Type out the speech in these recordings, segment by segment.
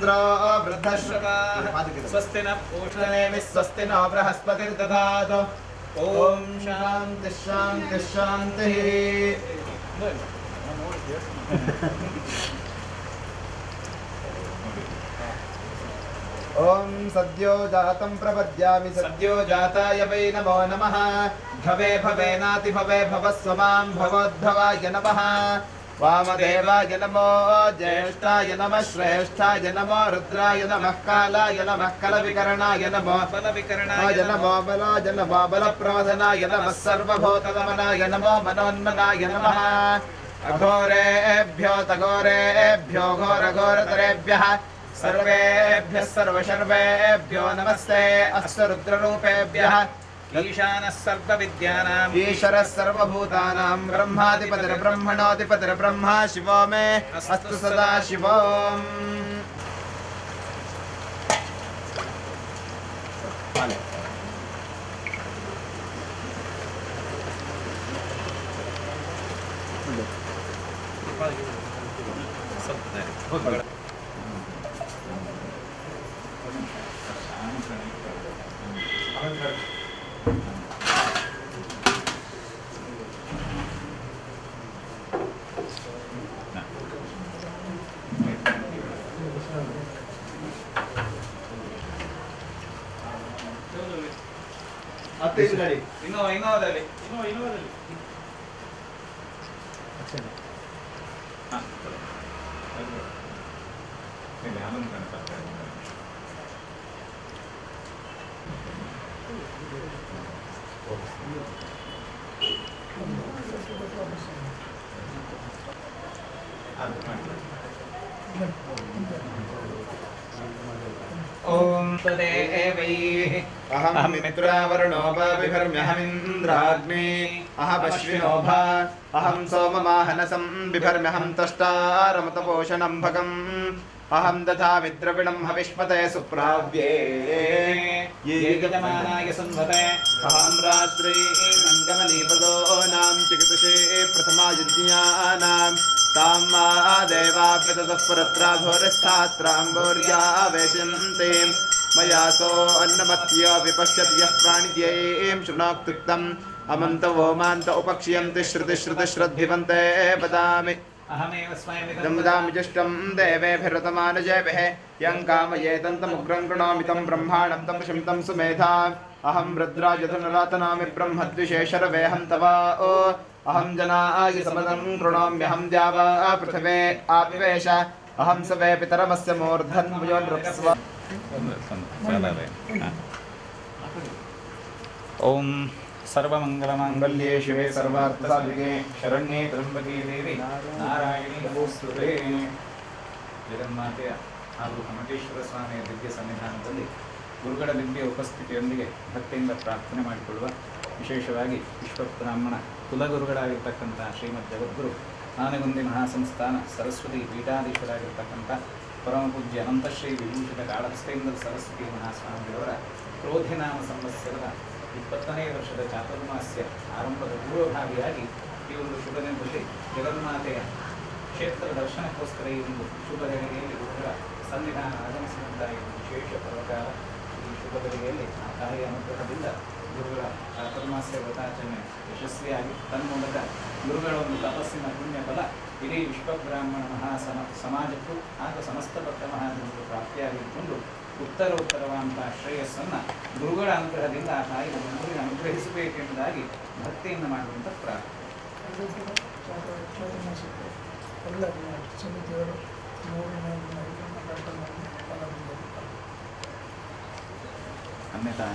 इंद्रो वृद्धश्रवाः स्वस्ति न पूषणे स्वस्ति न बृहस्पतिर्दधातु ओम शांति शांति शांति ओम सद्यो जातं प्रपद्यामि सद्यो जाताय वै नमो नमः भवे भवेनाति भवे भवस्व मां भवोद्भवाय नमः वामदेवाय नमो ज्येष्ठाय नमः श्रेष्ठाय नमो रुद्राय नमः कालाय नमः कलविकरणाय नमो बलविकरणाय नमो बलाय नमो बलप्रवदनाय नमः सर्वभूतगमनाय नमो मनोन्मनाय नमः अघोरेभ्यो तघोरेभ्यो घोरघोरतरेभ्यः सर्वेभ्यः सर्वशर्वेभ्यो नमस्ते अष्टरुद्ररूपेभ्यः ईशानः सर्वविद्यानाम् ईश्वरः सर्वभूतानां ब्रह्माधिपतिर्ब्रह्मणोऽधिपतिर्ब्रह्मा शिवो मे अस्तु सदा शिवोम् ओम तदेवैः अहं मित्रावरुणो बिभर्म्यहमिन्द्राग्ने अहमश्विनोभा अहं सोममाहनसं बिभर्म्यहं तष्टारमतपोषणं भगम् अहं दधामि द्रविणं हविष्मते सुप्राव्ये ये यजमानाय सुन्वते अहं रात्रि मङ्गमनीपदोनां चिकितुषे प्रथमायुज्ञानां तां मा देवाभ्यततः पुरत्राघोरस्थात्राम्बोर्यावेशन्ते मया सो अन्नमत्य विपश्यति यः प्राणिद्यैं शृणोक्त्युक्तम् अमन्तवो मान्त उपक्ष्यन्ति श्रुतिश्रुतिश्रद्भिवन्ते वदामि अहमेव स्वयं वदामि जुष्टं देवेभिरतमानजेभिः यं कामयेतन्तमुग्रं कृणोमि तं ब्रह्माणं तं शिं सुमेधा अहं रुद्राजधनुरातनामि ब्रह्मद्विशेषरवेहं तवा ओ अहं जनाय समदं कृणोम्यहं द्यावा पृथिवे आविवेश अहं सवे पितरमस्य मूर्धन्मुयोनृप्स्व ओम सर्वमंगलमांगल्ये शिवे सर्वार्थसाधिके शरण्ये त्र्यंबके देवी नारायणी नमोस्तुते ಜಗನ್ಮಾತೆಯ ಹಾಗೂ ಕಮಟೇಶ್ವರ ಸ್ವಾಮಿಯ ದಿವ್ಯ ಸನ್ನಿಧಾನದಲ್ಲಿ ಗುರುಗಳ ದಿವ್ಯ ಉಪಸ್ಥಿತಿಯೊಂದಿಗೆ ಭಕ್ತಿಯಿಂದ ಪ್ರಾರ್ಥನೆ ಮಾಡಿಕೊಳ್ಳುವ ವಿಶೇಷವಾಗಿ ವಿಶ್ವಬ್ರಾಹ್ಮಣ ಕುಲಗುರುಗಳಾಗಿರ್ತಕ್ಕಂಥ ಶ್ರೀಮದ್ ಜಗದ್ಗುರು ಆನೆಗುಂದಿ ಮಹಾಸಂಸ್ಥಾನ ಸರಸ್ವತಿ ಪೀಠಾಧೀಶರಾಗಿರ್ತಕ್ಕಂಥ ಪರಮ ಪೂಜ್ಯ ಅನಂತಶ್ರೀ ವಿಭೂಷಿತ ಕಾಳಹಸ್ತೇಂದ್ರ ಸರಸ್ವತಿ ಮಹಾಸ್ವಾಮಿಗಳವರ ಕ್ರೋಧಿನಾಮ ಸಂವತ್ಸರದ 20ನೇ ವರ್ಷದ ಚಾತುರ್ಮಾಸ್ಯ ಆರಂಭದ ಪೂರ್ವಭಾವಿಯಾಗಿ ಈ ಒಂದು ಶುಭ ದಿನದಲ್ಲಿ ಜಗನ್ಮಾತೆಯ ಕ್ಷೇತ್ರ ದರ್ಶನಕ್ಕೋಸ್ಕರ ಈ ಒಂದು ಶುಭ ಗಳಿಗೆಯಲ್ಲಿ ಗುರುಗಳ ಸನ್ನಿಧಾನ ಆಗಮಿಸಿದಂತಹ ವಿಶೇಷ ಪರ್ವಕಾಲ ಈ ಶುಭ ಗಳಿಗೆಯಲ್ಲಿ ಆ ತಾಯಿಯ ಅನುಗ್ರಹದಿಂದ ಗುರುಗಳ ಚಾತುರ್ಮಾಸ್ಯ ವ್ರತಾಚರಣೆ ಯಶಸ್ವಿಯಾಗಿ ತನ್ಮೂಲಕ ಗುರುಗಳ ಒಂದು ತಪಸ್ಸಿನ ಪುಣ್ಯ ಫಲ ಇಡೀ ವಿಶ್ವಬ್ರಾಹ್ಮಣ ಸಮಾಜಕ್ಕೂ ಹಾಗೂ ಸಮಸ್ತ ಭಕ್ತ ಮಹಾಜನರು ಪ್ರಾಪ್ತಿಯಾಗಿದ್ದುಕೊಂಡು ಉತ್ತರೋತ್ತರವಾದಂತಹ ಶ್ರೇಯಸ್ಸನ್ನು ಗುರುಗಳ ಅನುಗ್ರಹದಿಂದ ಆ ತಾಯಿ ನಮ್ಮನ್ನು ಅನುಗ್ರಹಿಸಬೇಕೆಂಬುದಾಗಿ ಭಕ್ತಿಯಿಂದ ಮಾಡುವಂಥ ಪ್ರಾರ್ಥನೆ. अन्यथा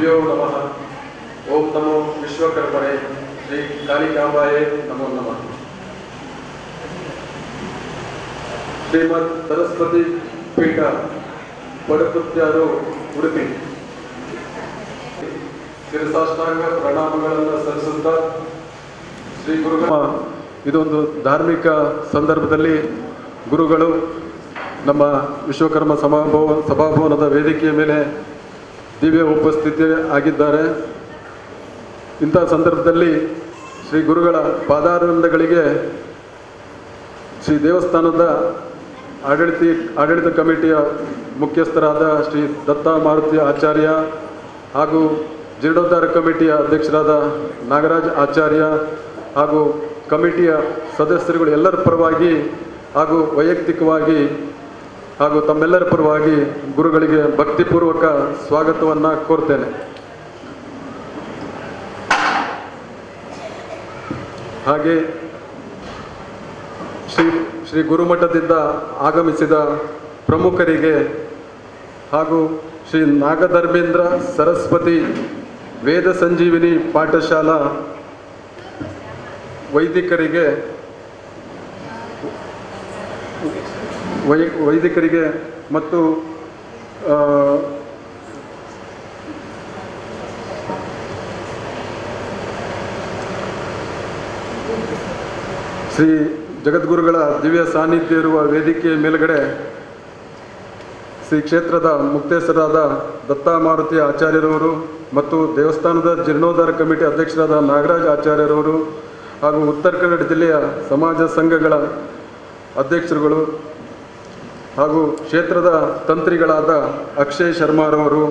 ಗುರುಭ್ಯೋ ನಮಃ. ಓಂ ನಮೋ ವಿಶ್ವಕರ್ಮಣೆ ಶ್ರೀ ಕಾಳಿಕಾಂಬಾಯೇ ನಮೋ ನಮಃ. ಶ್ರೀಮದ್ ಸರಸ್ವತಿ ಪೀಠ ಪಡುಕುತ್ಯಾರು ಉಡುಪಿ ಶಿರಸಾಷ್ಟಾಂಗ ಪ್ರಣಾಮಗಳನ್ನು ಸಲ್ಲಿಸುತ್ತಾ ಶ್ರೀ ಗುರುಗಳ ಇದೊಂದು ಧಾರ್ಮಿಕ ಸಂದರ್ಭದಲ್ಲಿ ಗುರುಗಳು ನಮ್ಮ ವಿಶ್ವಕರ್ಮ ಸಭಾಭವನದ ವೇದಿಕೆಯ ಮೇಲೆ ದಿವ್ಯ ಉಪಸ್ಥಿತಿ ಆಗಿದ್ದಾರೆ. ಇಂಥ ಸಂದರ್ಭದಲ್ಲಿ ಶ್ರೀ ಗುರುಗಳ ಪಾದಾರವಿಂದಗಳಿಗೆ ಶ್ರೀ ದೇವಸ್ಥಾನದ ಆಡಳಿತ ಕಮಿಟಿಯ ಮುಖ್ಯಸ್ಥರಾದ ಶ್ರೀ ದತ್ತಾ ಮಾರುತಿ ಆಚಾರ್ಯ ಹಾಗೂ ಜೀರ್ಣೋದ್ಧಾರ ಕಮಿಟಿಯ ಅಧ್ಯಕ್ಷರಾದ ನಾಗರಾಜ್ ಆಚಾರ್ಯ ಹಾಗೂ ಕಮಿಟಿಯ ಸದಸ್ಯರುಗಳು ಎಲ್ಲರ ಪರವಾಗಿ ಹಾಗೂ ವೈಯಕ್ತಿಕವಾಗಿ ಹಾಗೂ ತಮ್ಮೆಲ್ಲರ ಪರವಾಗಿ ಗುರುಗಳಿಗೆ ಭಕ್ತಿಪೂರ್ವಕ ಸ್ವಾಗತವನ್ನು ಕೋರ್ತೇನೆ. ಹಾಗೆ ಶ್ರೀ ಗುರುಮಠದಿಂದ ಆಗಮಿಸಿದ ಪ್ರಮುಖರಿಗೆ ಹಾಗೂ ಶ್ರೀ ನಾಗಧರ್ಮೇಂದ್ರ ಸರಸ್ವತಿ ವೇದ ಸಂಜೀವಿನಿ ಪಾಠಶಾಲಾ ವೈದಿಕರಿಗೆ ಮತ್ತು ಶ್ರೀ ಜಗದ್ಗುರುಗಳ ದಿವ್ಯ ಸಾನ್ನಿಧ್ಯ ಇರುವ ವೇದಿಕೆಯ ಮೇಲುಗಡೆ ಶ್ರೀ ಕ್ಷೇತ್ರದ ಮುಕ್ತೇಶ್ವರಾದ ದತ್ತಾ ಮಾರುತಿ ಆಚಾರ್ಯರವರು ಮತ್ತು ದೇವಸ್ಥಾನದ ಜೀರ್ಣೋದ್ಧಾರ ಕಮಿಟಿ ಅಧ್ಯಕ್ಷರಾದ ನಾಗರಾಜ್ ಆಚಾರ್ಯರವರು ಹಾಗೂ ಉತ್ತರ ಕನ್ನಡ ಜಿಲ್ಲೆಯ ಸಮಾಜ ಸಂಘಗಳ ಅಧ್ಯಕ್ಷರುಗಳು ಹಾಗೂ ಕ್ಷೇತ್ರದ ತಂತ್ರಿಗಳಾದ ಅಕ್ಷಯ್ ಶರ್ಮಾರವರು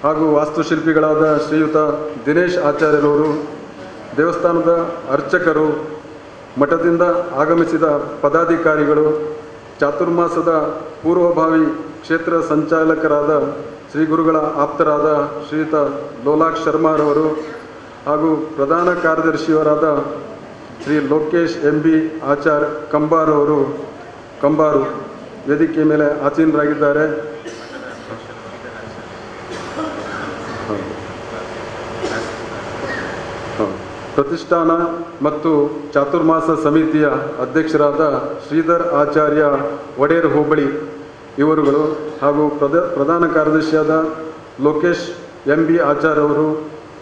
ಹಾಗೂ ವಾಸ್ತುಶಿಲ್ಪಿಗಳಾದ ಶ್ರೀಯುತ ದಿನೇಶ್ ಆಚಾರ್ಯರವರು, ದೇವಸ್ಥಾನದ ಅರ್ಚಕರು, ಮಠದಿಂದ ಆಗಮಿಸಿದ ಪದಾಧಿಕಾರಿಗಳು, ಚಾತುರ್ಮಾಸದ ಪೂರ್ವಭಾವಿ ಕ್ಷೇತ್ರ ಸಂಚಾಲಕರಾದ ಶ್ರೀ ಗುರುಗಳ ಆಪ್ತರಾದ ಶ್ರೀಯುತ ಲೋಲಾಕ್ಷ್ ಶರ್ಮಾರವರು ಹಾಗೂ ಪ್ರಧಾನ ಕಾರ್ಯದರ್ಶಿಯವರಾದ ಶ್ರೀ ಲೋಕೇಶ್ MB ಆಚಾರ್ ಕಂಬಾರು ವೇದಿಕೆ ಮೇಲೆ ಆಸೀನರಾಗಿದ್ದಾರೆ. ಪ್ರತಿಷ್ಠಾನ ಮತ್ತು ಚಾತುರ್ಮಾಸ ಸಮಿತಿಯ ಅಧ್ಯಕ್ಷರಾದ ಶ್ರೀಧರ್ ಆಚಾರ್ಯ ಒಡೆಯರ್ ಹೋಬಳಿ ಇವರುಗಳು ಹಾಗೂ ಪ್ರಧಾನ ಕಾರ್ಯದರ್ಶಿಯಾದ ಲೋಕೇಶ್ MB ಆಚಾರ್ಯ ಅವರು,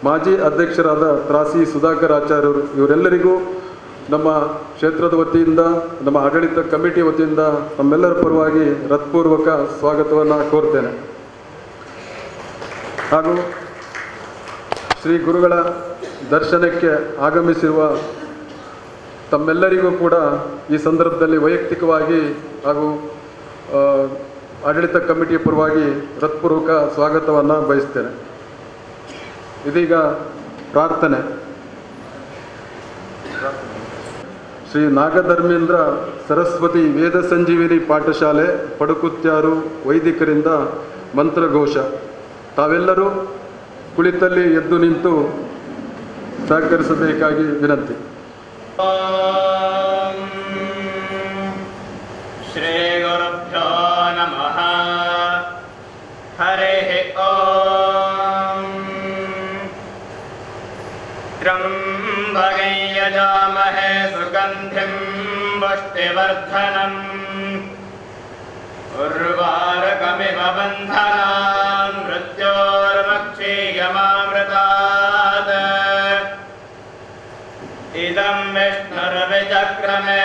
ಮಾಜಿ ಅಧ್ಯಕ್ಷರಾದ ತ್ರಾಸಿ ಸುಧಾಕರ್ ಆಚಾರ್ಯರು, ಇವರೆಲ್ಲರಿಗೂ ನಮ್ಮ ಕ್ಷೇತ್ರದ ವತಿಯಿಂದ, ನಮ್ಮ ಆಡಳಿತ ಕಮಿಟಿ ವತಿಯಿಂದ ನಮ್ಮೆಲ್ಲರ ಪರವಾಗಿ ಹೃತ್ಪೂರ್ವಕ ಸ್ವಾಗತವನ್ನು ಕೋರ್ತೇನೆ. ಹಾಗೂ ಶ್ರೀ ಗುರುಗಳ ದರ್ಶನಕ್ಕೆ ಆಗಮಿಸಿರುವ ತಮ್ಮೆಲ್ಲರಿಗೂ ಕೂಡ ಈ ಸಂದರ್ಭದಲ್ಲಿ ವೈಯಕ್ತಿಕವಾಗಿ ಹಾಗೂ ಆಡಳಿತ ಕಮಿಟಿಯ ಪರವಾಗಿ ಹೃತ್ಪೂರ್ವಕ ಸ್ವಾಗತವನ್ನು ಬಯಸ್ತೇನೆ. ಇದೀಗ ಪ್ರಾರ್ಥನೆ. ಶ್ರೀ ನಾಗಧರ್ಮೇಂದ್ರ ಸರಸ್ವತಿ ವೇದ ಸಂಜೀವಿನಿ ಪಾಠಶಾಲೆ ಪಡುಕುತ್ಯಾರು ವೈದಿಕರಿಂದ ಮಂತ್ರಘೋಷ. ತಾವೆಲ್ಲರೂ ಕುಳಿತಲ್ಲಿ ಎದ್ದು ನಿಂತು ಸಹಕರಿಸಬೇಕಾಗಿ ವಿನಂತಿ. ಶ್ರೀ ಗುರುಭ್ಯೋ ನಮಃ. ಹರಿಃ ಓಂ. ತ್ರ್ಯಂಬಕಂ ಯಜಾಮಹೇ ಸುಗಂಧಿಂ ಪುಷ್ಟಿವರ್ಧನಂ. ಉರ್ವಾರುಕಮಿವ ಬಂಧನಾನ್ ಮೃತ್ಯೋರ್ಮಕ್ಷೀಯಮಾಮೃತಾತ್. ಇದಂ ವಿಷ್ಣುರ್ವಿಚಕ್ರಮೇ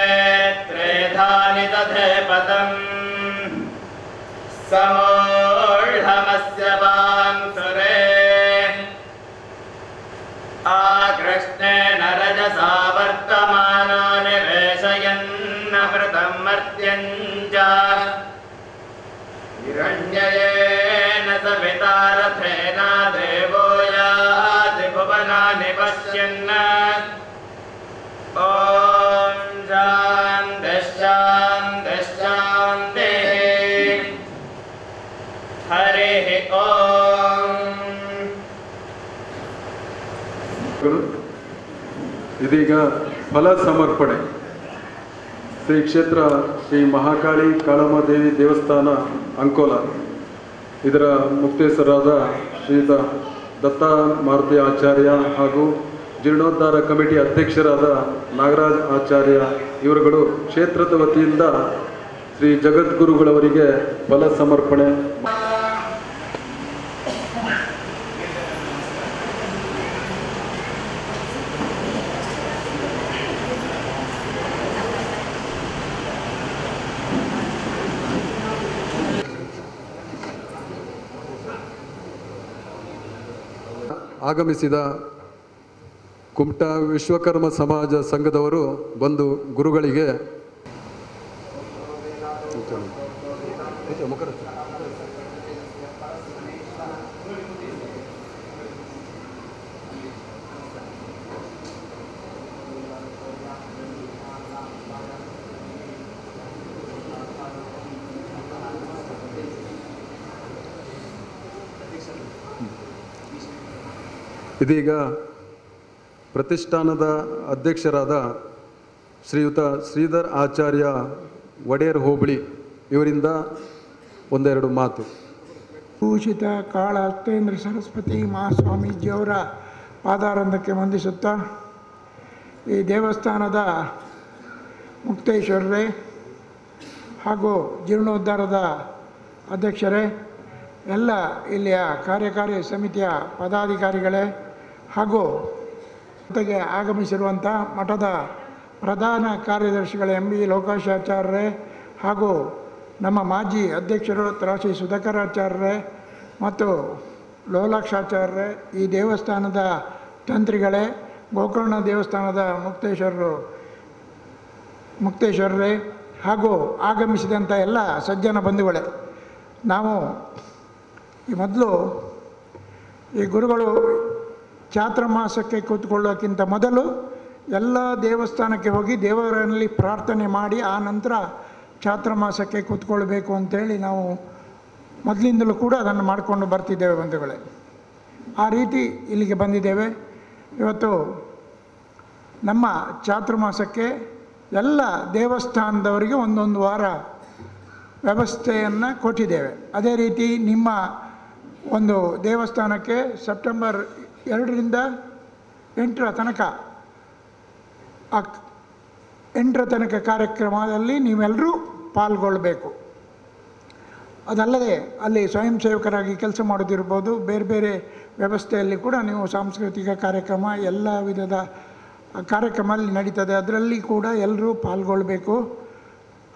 ತ್ರೇಧಾನಿ ತಥೇ ಪದಂ. ಸಮೋಢಮಸ್ಯ ಪಾಂಸುರೇ ಆಕೃಷ್ಣೇನ ರಜಸಾ ವರ್ತಮಾನೋ ನಿವೇಶಯನ್ನಮೃತಂ ಮರ್ತ್ಯಂ ಚ. ಹಿರಣ್ಯಯೇನ ಸವಿತಾ ರಥೇನ ದೇವೋ ಯಾತಿ ಭುವನಾನಿ ಪಶ್ಯನ್ನ. ಓಂ ಶಾಂತಿಃ ಶಾಂತಿಃ ಶಾಂತಿಃ. ಹರಿಃ ಓಂ. ಇದೀಗ ಫಲ ಸಮರ್ಪಣೆ. ಶ್ರೀ ಕ್ಷೇತ್ರ ಶ್ರೀ ಮಹಾಕಾಳಿ ಕಾಳಮ್ಮದೇವಿ ದೇವಸ್ಥಾನ ಅಂಕೋಲ ಇದರ ಮುಕ್ತೇಶ್ವರಾದ ಶ್ರೀಯುತ ದತ್ತ ಮಾರುತಿ ಆಚಾರ್ಯ ಹಾಗೂ ಜೀರ್ಣೋದ್ಧಾರ ಕಮಿಟಿ ಅಧ್ಯಕ್ಷರಾದ ನಾಗರಾಜ್ ಆಚಾರ್ಯ ಇವರುಗಳು ಕ್ಷೇತ್ರದ ವತಿಯಿಂದ ಶ್ರೀ ಜಗದ್ಗುರುಗಳವರಿಗೆ ಫಲ ಸಮರ್ಪಣೆ. ಆಗಮಿಸಿದ ಕುಮಟಾ ವಿಶ್ವಕರ್ಮ ಸಮಾಜ ಸಂಘದವರು ಬಂದು ಗುರುಗಳಿಗೆ ಇದೀಗ ಪ್ರತಿಷ್ಠಾನದ ಅಧ್ಯಕ್ಷರಾದ ಶ್ರೀಯುತ ಶ್ರೀಧರ್ ಆಚಾರ್ಯ ಒಡೆಯರ್ ಹೋಬಳಿ ಇವರಿಂದ ಒಂದೆರಡು ಮಾತು. ಭೂಷಿತ ಕಾಳ ಅಸ್ತೇಂದ್ರ ಸರಸ್ವತಿ ಮಹಾಸ್ವಾಮೀಜಿಯವರ ಪಾದಾರಂಭಕ್ಕೆ ವಂದಿಸುತ್ತಾ, ಈ ದೇವಸ್ಥಾನದ ಮುಕ್ತೇಶ್ವರರೇ ಹಾಗೂ ಜೀರ್ಣೋದ್ಧಾರದ ಅಧ್ಯಕ್ಷರೇ, ಎಲ್ಲ ಇಲ್ಲಿಯ ಕಾರ್ಯಕಾರಿ ಸಮಿತಿಯ ಪದಾಧಿಕಾರಿಗಳೇ ಹಾಗೂ ಜೊತೆಗೆ ಆಗಮಿಸಿರುವಂಥ ಮಠದ ಪ್ರಧಾನ ಕಾರ್ಯದರ್ಶಿಗಳ MB ಲೋಕಾಶಾಚಾರ್ಯರೇ ಹಾಗೂ ನಮ್ಮ ಮಾಜಿ ಅಧ್ಯಕ್ಷರು ತ್ರಾಸಿ ಸುಧಾಕರಾಚಾರ್ಯರೇ ಮತ್ತು ಲೋಲಾಕ್ಷಾಚಾರ್ಯರೇ, ಈ ದೇವಸ್ಥಾನದ ತಂತ್ರಿಗಳೇ, ಗೋಕರ್ಣ ದೇವಸ್ಥಾನದ ಮುಕ್ತೇಶ್ವರರೇ ಹಾಗೂ ಆಗಮಿಸಿದಂಥ ಎಲ್ಲ ಸಜ್ಜನ ಬಂಧುಗಳೇ, ನಾವು ಈ ಮೊದಲು ಈ ಗುರುಗಳು ಚಾತುರ್ಮಾಸಕ್ಕೆ ಕೂತ್ಕೊಳ್ಳೋಕ್ಕಿಂತ ಮೊದಲು ಎಲ್ಲ ದೇವಸ್ಥಾನಕ್ಕೆ ಹೋಗಿ ದೇವರಲ್ಲಿ ಪ್ರಾರ್ಥನೆ ಮಾಡಿ ಆ ನಂತರ ಚಾತುರ್ಮಾಸಕ್ಕೆ ಕೂತ್ಕೊಳ್ಬೇಕು ಅಂಥೇಳಿ ನಾವು ಮೊದಲಿಂದಲೂ ಕೂಡ ಅದನ್ನು ಮಾಡಿಕೊಂಡು ಬರ್ತಿದ್ದೇವೆ ಬಂಧುಗಳೇ. ಆ ರೀತಿ ಇಲ್ಲಿಗೆ ಬಂದಿದ್ದೇವೆ. ಇವತ್ತು ನಮ್ಮ ಚಾತುರ್ಮಾಸಕ್ಕೆ ಎಲ್ಲ ದೇವಸ್ಥಾನದವರಿಗೆ ಒಂದೊಂದು ವಾರ ವ್ಯವಸ್ಥೆಯನ್ನು ಕೊಟ್ಟಿದ್ದೇವೆ. ಅದೇ ರೀತಿ ನಿಮ್ಮ ಒಂದು ದೇವಸ್ಥಾನಕ್ಕೆ ಸೆಪ್ಟೆಂಬರ್ 2ರಿಂದ 8ರ ತನಕ ಕಾರ್ಯಕ್ರಮದಲ್ಲಿ ನೀವೆಲ್ಲರೂ ಪಾಲ್ಗೊಳ್ಳಬೇಕು. ಅದಲ್ಲದೆ ಅಲ್ಲಿ ಸ್ವಯಂ ಸೇವಕರಾಗಿ ಕೆಲಸ ಮಾಡೋದಿರ್ಬೋದು, ಬೇರೆ ಬೇರೆ ವ್ಯವಸ್ಥೆಯಲ್ಲಿ ಕೂಡ ನೀವು ಸಾಂಸ್ಕೃತಿಕ ಕಾರ್ಯಕ್ರಮ ಎಲ್ಲ ವಿಧದ ಕಾರ್ಯಕ್ರಮ ಅಲ್ಲಿ ನಡೀತದೆ, ಅದರಲ್ಲಿ ಕೂಡ ಎಲ್ಲರೂ ಪಾಲ್ಗೊಳ್ಳಬೇಕು.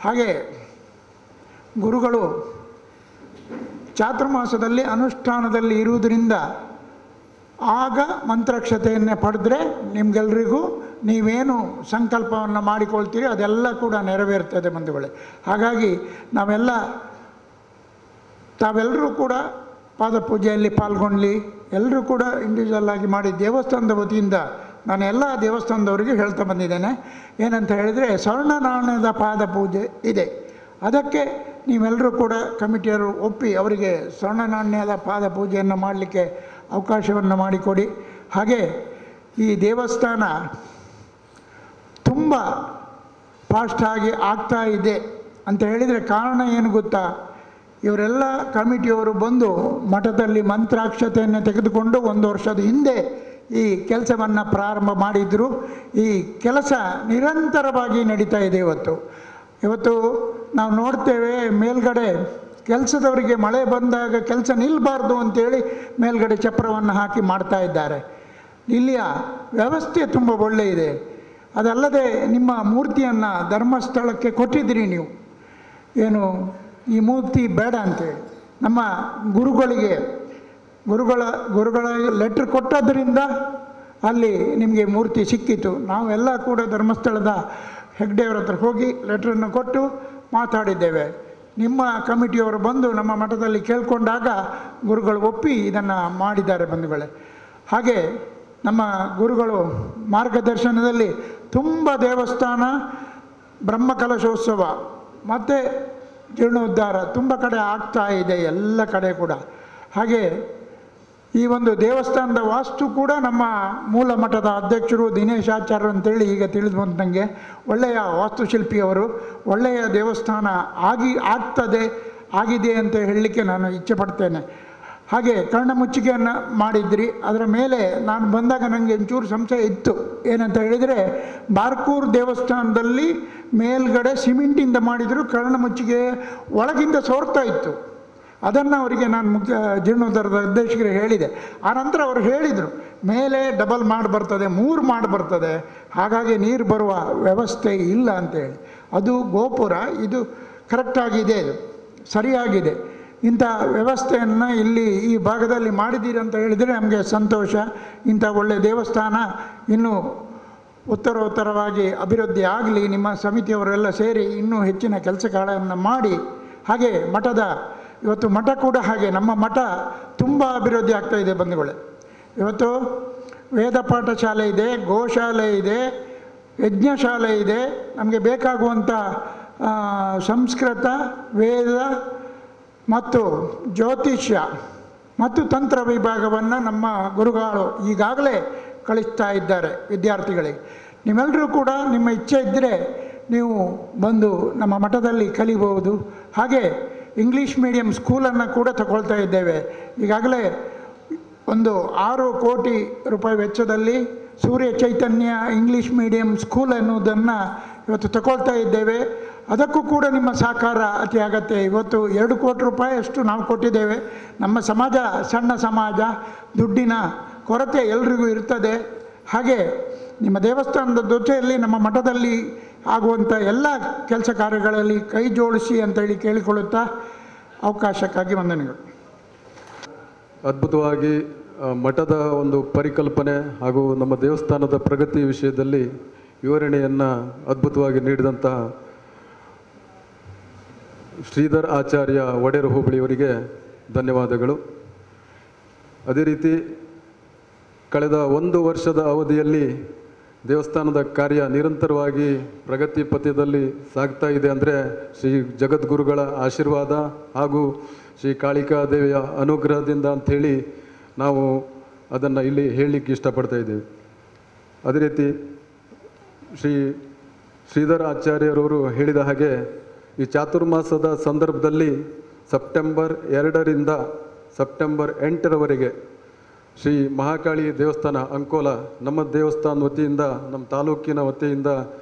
ಹಾಗೆ ಗುರುಗಳು ಚಾತುರ್ಮಾಸದಲ್ಲಿ ಅನುಷ್ಠಾನದಲ್ಲಿ ಇರುವುದರಿಂದ ಆಗ ಮಂತ್ರಾಕ್ಷತೆಯನ್ನು ಪಡೆದ್ರೆ ನಿಮಗೆಲ್ರಿಗೂ ನೀವೇನು ಸಂಕಲ್ಪವನ್ನು ಮಾಡಿಕೊಳ್ತೀರಿ ಅದೆಲ್ಲ ಕೂಡ ನೆರವೇರ್ತದೆ ಬಂಧುಗಳೇ. ಹಾಗಾಗಿ ತಾವೆಲ್ಲರೂ ಕೂಡ ಪಾದಪೂಜೆಯಲ್ಲಿ ಪಾಲ್ಗೊಳ್ಳಿ. ಎಲ್ಲರೂ ಕೂಡ ಇಂಡಿವಿಜುವಲ್ ಆಗಿ ಮಾಡಿ ದೇವಸ್ಥಾನದ ವತಿಯಿಂದ ನಾನು ಎಲ್ಲ ದೇವಸ್ಥಾನದವರಿಗೆ ಹೇಳ್ತಾ ಬಂದಿದ್ದೇನೆ. ಏನಂತ ಹೇಳಿದರೆ, ಸ್ವರ್ಣ ನಾಣ್ಯದ ಪಾದಪೂಜೆ ಇದೆ. ಅದಕ್ಕೆ ನೀವೆಲ್ಲರೂ ಕೂಡ ಕಮಿಟಿಯವರು ಒಪ್ಪಿ ಅವರಿಗೆ ಸ್ವರ್ಣ ನಾಣ್ಯದ ಪಾದಪೂಜೆಯನ್ನು ಮಾಡಲಿಕ್ಕೆ ಅವಕಾಶವನ್ನು ಮಾಡಿಕೊಡಿ. ಹಾಗೆ ಈ ದೇವಸ್ಥಾನ ತುಂಬ ಫಾಸ್ಟಾಗಿ ಆಗ್ತಾ ಇದೆ ಅಂತ ಹೇಳಿದರೆ ಕಾರಣ ಏನು ಗೊತ್ತಾ? ಇವರೆಲ್ಲ ಕಮಿಟಿಯವರು ಬಂದು ಮಠದಲ್ಲಿ ಮಂತ್ರಾಕ್ಷತೆಯನ್ನು ತೆಗೆದುಕೊಂಡು 1 ವರ್ಷದ ಹಿಂದೆ ಈ ಕೆಲಸವನ್ನು ಪ್ರಾರಂಭ ಮಾಡಿದರು. ಈ ಕೆಲಸ ನಿರಂತರವಾಗಿ ನಡೀತಾ ಇದೆ. ಇವತ್ತು ನಾವು ನೋಡ್ತೇವೆ, ಮೇಲ್ಗಡೆ ಕೆಲಸದವರಿಗೆ ಮಳೆ ಬಂದಾಗ ಕೆಲಸ ನಿಲ್ಲಬಾರ್ದು ಅಂತೇಳಿ ಮೇಲ್ಗಡೆ ಚಪ್ರವನ್ನು ಹಾಕಿ ಮಾಡ್ತಾ ಇದ್ದಾರೆ. ಇಲ್ಲಿಯ ವ್ಯವಸ್ಥೆ ತುಂಬ ಒಳ್ಳೆಯದಿದೆ. ಅದಲ್ಲದೆ ನಿಮ್ಮ ಮೂರ್ತಿಯನ್ನು ಧರ್ಮಸ್ಥಳಕ್ಕೆ ಕೊಟ್ಟಿದ್ದೀರಿ ನೀವು. ಏನು ಈ ಮೂರ್ತಿ ಬೇಡ ಅಂತೇಳಿ ನಮ್ಮ ಗುರುಗಳ ಲೆಟ್ರ್ ಕೊಟ್ಟದ್ದರಿಂದ ಅಲ್ಲಿ ನಿಮಗೆ ಮೂರ್ತಿ ಸಿಕ್ಕಿತು. ನಾವೆಲ್ಲ ಕೂಡ ಧರ್ಮಸ್ಥಳದ ಹೆಗ್ಡೆಯವರ ಹತ್ರ ಹೋಗಿ ಲೆಟ್ರನ್ನು ಕೊಟ್ಟು ಮಾತಾಡಿದ್ದೇವೆ. ನಿಮ್ಮ ಕಮಿಟಿಯವರು ಬಂದು ನಮ್ಮ ಮಠದಲ್ಲಿ ಕೇಳಿಕೊಂಡಾಗ ಗುರುಗಳು ಒಪ್ಪಿ ಇದನ್ನು ಮಾಡಿದ್ದಾರೆ ಬಂಧುಗಳೇ. ಹಾಗೆ ನಮ್ಮ ಗುರುಗಳು ಮಾರ್ಗದರ್ಶನದಲ್ಲಿ ತುಂಬ ದೇವಸ್ಥಾನ, ಬ್ರಹ್ಮಕಲಶೋತ್ಸವ ಮತ್ತು ಜೀರ್ಣೋದ್ಧಾರ ತುಂಬ ಕಡೆ ಆಗ್ತಾ ಇದೆ, ಎಲ್ಲ ಕಡೆ ಕೂಡ. ಹಾಗೆ ಈ ಒಂದು ದೇವಸ್ಥಾನದ ವಾಸ್ತು ಕೂಡ ನಮ್ಮ ಮೂಲ ಮಠದ ಅಧ್ಯಕ್ಷರು ದಿನೇಶ್ ಆಚಾರ್ಯ ಅಂತೇಳಿ ಈಗ ತಿಳಿದು ಬಂದಂಗೆ ಒಳ್ಳೆಯ ವಾಸ್ತುಶಿಲ್ಪಿಯವರು. ಒಳ್ಳೆಯ ದೇವಸ್ಥಾನ ಆಗಿದೆ ಅಂತ ಹೇಳಲಿಕ್ಕೆ ನಾನು ಇಚ್ಛೆ ಪಡ್ತೇನೆ. ಹಾಗೆ ಕರ್ಣಮುಚ್ಚಿಗೆಯನ್ನು ಮಾಡಿದ್ರಿ. ಅದರ ಮೇಲೆ ನಾನು ಬಂದಾಗ ನನಗೆ ಒಂಚೂರು ಸಂಶಯ ಇತ್ತು. ಏನಂತ ಹೇಳಿದರೆ, ಬಾರ್ಕೂರು ದೇವಸ್ಥಾನದಲ್ಲಿ ಮೇಲ್ಗಡೆ ಸಿಮೆಂಟಿಂದ ಮಾಡಿದರೂ ಕರ್ಣಮುಚ್ಚಿಗೆ ಒಳಗಿಂದ ಸೋರ್ತಾ ಇತ್ತು. ಅದನ್ನು ಅವರಿಗೆ ನಾನು ಜೀರ್ಣೋದ್ಧಾರದ ಅಧ್ಯಕ್ಷರಿಗೆ ಹೇಳಿದೆ. ಆನಂತರ ಅವರು ಹೇಳಿದರು, ಮೇಲೆ ಡಬಲ್ ಮಾಡಿ ಬರ್ತದೆ, 3 ಮಾಡಿ ಬರ್ತದೆ, ಹಾಗಾಗಿ ನೀರು ಬರುವ ವ್ಯವಸ್ಥೆ ಇಲ್ಲ ಅಂತೇಳಿ. ಅದು ಗೋಪುರ, ಇದು ಕರೆಕ್ಟಾಗಿದೆ, ಇದು ಸರಿಯಾಗಿದೆ. ಇಂಥ ವ್ಯವಸ್ಥೆಯನ್ನು ಇಲ್ಲಿ ಈ ಭಾಗದಲ್ಲಿ ಮಾಡಿದ್ದೀರಿ ಅಂತ ಹೇಳಿದರೆ ನಮಗೆ ಸಂತೋಷ. ಇಂಥ ಒಳ್ಳೆಯ ದೇವಸ್ಥಾನ ಇನ್ನೂ ಉತ್ತರೋತ್ತರವಾಗಿ ಅಭಿವೃದ್ಧಿ ಆಗಲಿ. ನಿಮ್ಮ ಸಮಿತಿಯವರೆಲ್ಲ ಸೇರಿ ಇನ್ನೂ ಹೆಚ್ಚಿನ ಕೆಲಸಗಳನ್ನು ಮಾಡಿ. ಹಾಗೆ ಮಠದ ಇವತ್ತು ಮಠ ಕೂಡ ಹಾಗೆ, ನಮ್ಮ ಮಠ ತುಂಬ ಅಭಿವೃದ್ಧಿ ಆಗ್ತಾಯಿದೆ ಬಂಧುಗಳೇ. ಇವತ್ತು ವೇದ ಪಾಠ ಶಾಲೆ ಇದೆ, ಗೋಶಾಲೆ ಇದೆ, ಯಜ್ಞಶಾಲೆ ಇದೆ. ನಮಗೆ ಬೇಕಾಗುವಂಥ ಸಂಸ್ಕೃತ, ವೇದ ಮತ್ತು ಜ್ಯೋತಿಷ್ಯ ಮತ್ತು ತಂತ್ರ ವಿಭಾಗವನ್ನು ನಮ್ಮ ಗುರುಗಳು ಈಗಾಗಲೇ ಕಳಿಸ್ತಾ ಇದ್ದಾರೆ ವಿದ್ಯಾರ್ಥಿಗಳಿಗೆ. ನೀವೆಲ್ಲರೂ ಕೂಡ ನಿಮ್ಮ ಇಚ್ಛೆ ಇದ್ದರೆ ನೀವು ಬಂದು ನಮ್ಮ ಮಠದಲ್ಲಿ ಕಲಿಬಹುದು. ಹಾಗೆ ಇಂಗ್ಲೀಷ್ ಮೀಡಿಯಂ ಸ್ಕೂಲನ್ನು ಕೂಡ ತಗೊಳ್ತಾ ಇದ್ದೇವೆ. ಈಗಾಗಲೇ ಒಂದು 6 ಕೋಟಿ ರೂಪಾಯಿ ವೆಚ್ಚದಲ್ಲಿ ಸೂರ್ಯ ಚೈತನ್ಯ ಇಂಗ್ಲೀಷ್ ಮೀಡಿಯಂ ಸ್ಕೂಲ್ ಎನ್ನುವುದನ್ನು ಇವತ್ತು ತಗೊಳ್ತಾ ಇದ್ದೇವೆ. ಅದಕ್ಕೂ ಕೂಡ ನಿಮ್ಮ ಸಹಕಾರ ಅತಿ ಅಗತ್ಯ. ಇವತ್ತು 2 ಕೋಟಿ ರೂಪಾಯಿ ಅಷ್ಟು ನಾವು ಕೊಟ್ಟಿದ್ದೇವೆ. ನಮ್ಮ ಸಮಾಜ ಸಣ್ಣ ಸಮಾಜ, ದುಡ್ಡಿನ ಕೊರತೆ ಎಲ್ರಿಗೂ ಇರ್ತದೆ. ಹಾಗೆ ನಿಮ್ಮ ದೇವಸ್ಥಾನದ ಜೊತೆಯಲ್ಲಿ ನಮ್ಮ ಮಠದಲ್ಲಿ ಆಗುವಂಥ ಎಲ್ಲ ಕೆಲಸ ಕಾರ್ಯಗಳಲ್ಲಿ ಕೈ ಜೋಡಿಸಿ ಅಂತೇಳಿ ಕೇಳಿಕೊಳ್ಳುತ್ತಾ ಅವಕಾಶಕ್ಕಾಗಿ ವಂದನೆಗಳು. ಅದ್ಭುತವಾಗಿ ಮಠದ ಒಂದು ಪರಿಕಲ್ಪನೆ ಹಾಗೂ ನಮ್ಮ ದೇವಸ್ಥಾನದ ಪ್ರಗತಿ ವಿಷಯದಲ್ಲಿ ವಿವರಣೆಯನ್ನು ಅದ್ಭುತವಾಗಿ ನೀಡಿದಂತಹ ಶ್ರೀಧರ್ ಆಚಾರ್ಯ ಒಡೆಯರ್ ಹೋಬಳಿಯವರಿಗೆ ಧನ್ಯವಾದಗಳು. ಅದೇ ರೀತಿ ಕಳೆದ 1 ವರ್ಷದ ಅವಧಿಯಲ್ಲಿ ದೇವಸ್ಥಾನದ ಕಾರ್ಯ ನಿರಂತರವಾಗಿ ಪ್ರಗತಿ ಪಥದಲ್ಲಿ ಸಾಗ್ತಾ ಇದೆ ಅಂದರೆ ಶ್ರೀ ಜಗದ್ಗುರುಗಳ ಆಶೀರ್ವಾದ ಹಾಗೂ ಶ್ರೀ ಕಾಳಿಕಾದೇವಿಯ ಅನುಗ್ರಹದಿಂದ ಅಂಥೇಳಿ ನಾವು ಅದನ್ನು ಇಲ್ಲಿ ಹೇಳಲಿಕ್ಕೆ ಇಷ್ಟಪಡ್ತಾ ಇದ್ದೇವೆ. ಅದೇ ರೀತಿ ಶ್ರೀಧರ್ ಆಚಾರ್ಯರವರು ಹೇಳಿದ ಹಾಗೆ ಈ ಚಾತುರ್ಮಾಸದ ಸಂದರ್ಭದಲ್ಲಿ ಸೆಪ್ಟೆಂಬರ್ 2ರಿಂದ ಸೆಪ್ಟೆಂಬರ್ 8ರವರೆಗೆ ಶ್ರೀ ಮಹಾಕಾಳಿ ದೇವಸ್ಥಾನ ಅಂಕೋಲ ನಮ್ಮ ದೇವಸ್ಥಾನ ವತಿಯಿಂದ, ನಮ್ಮ ತಾಲೂಕಿನ ವತಿಯಿಂದ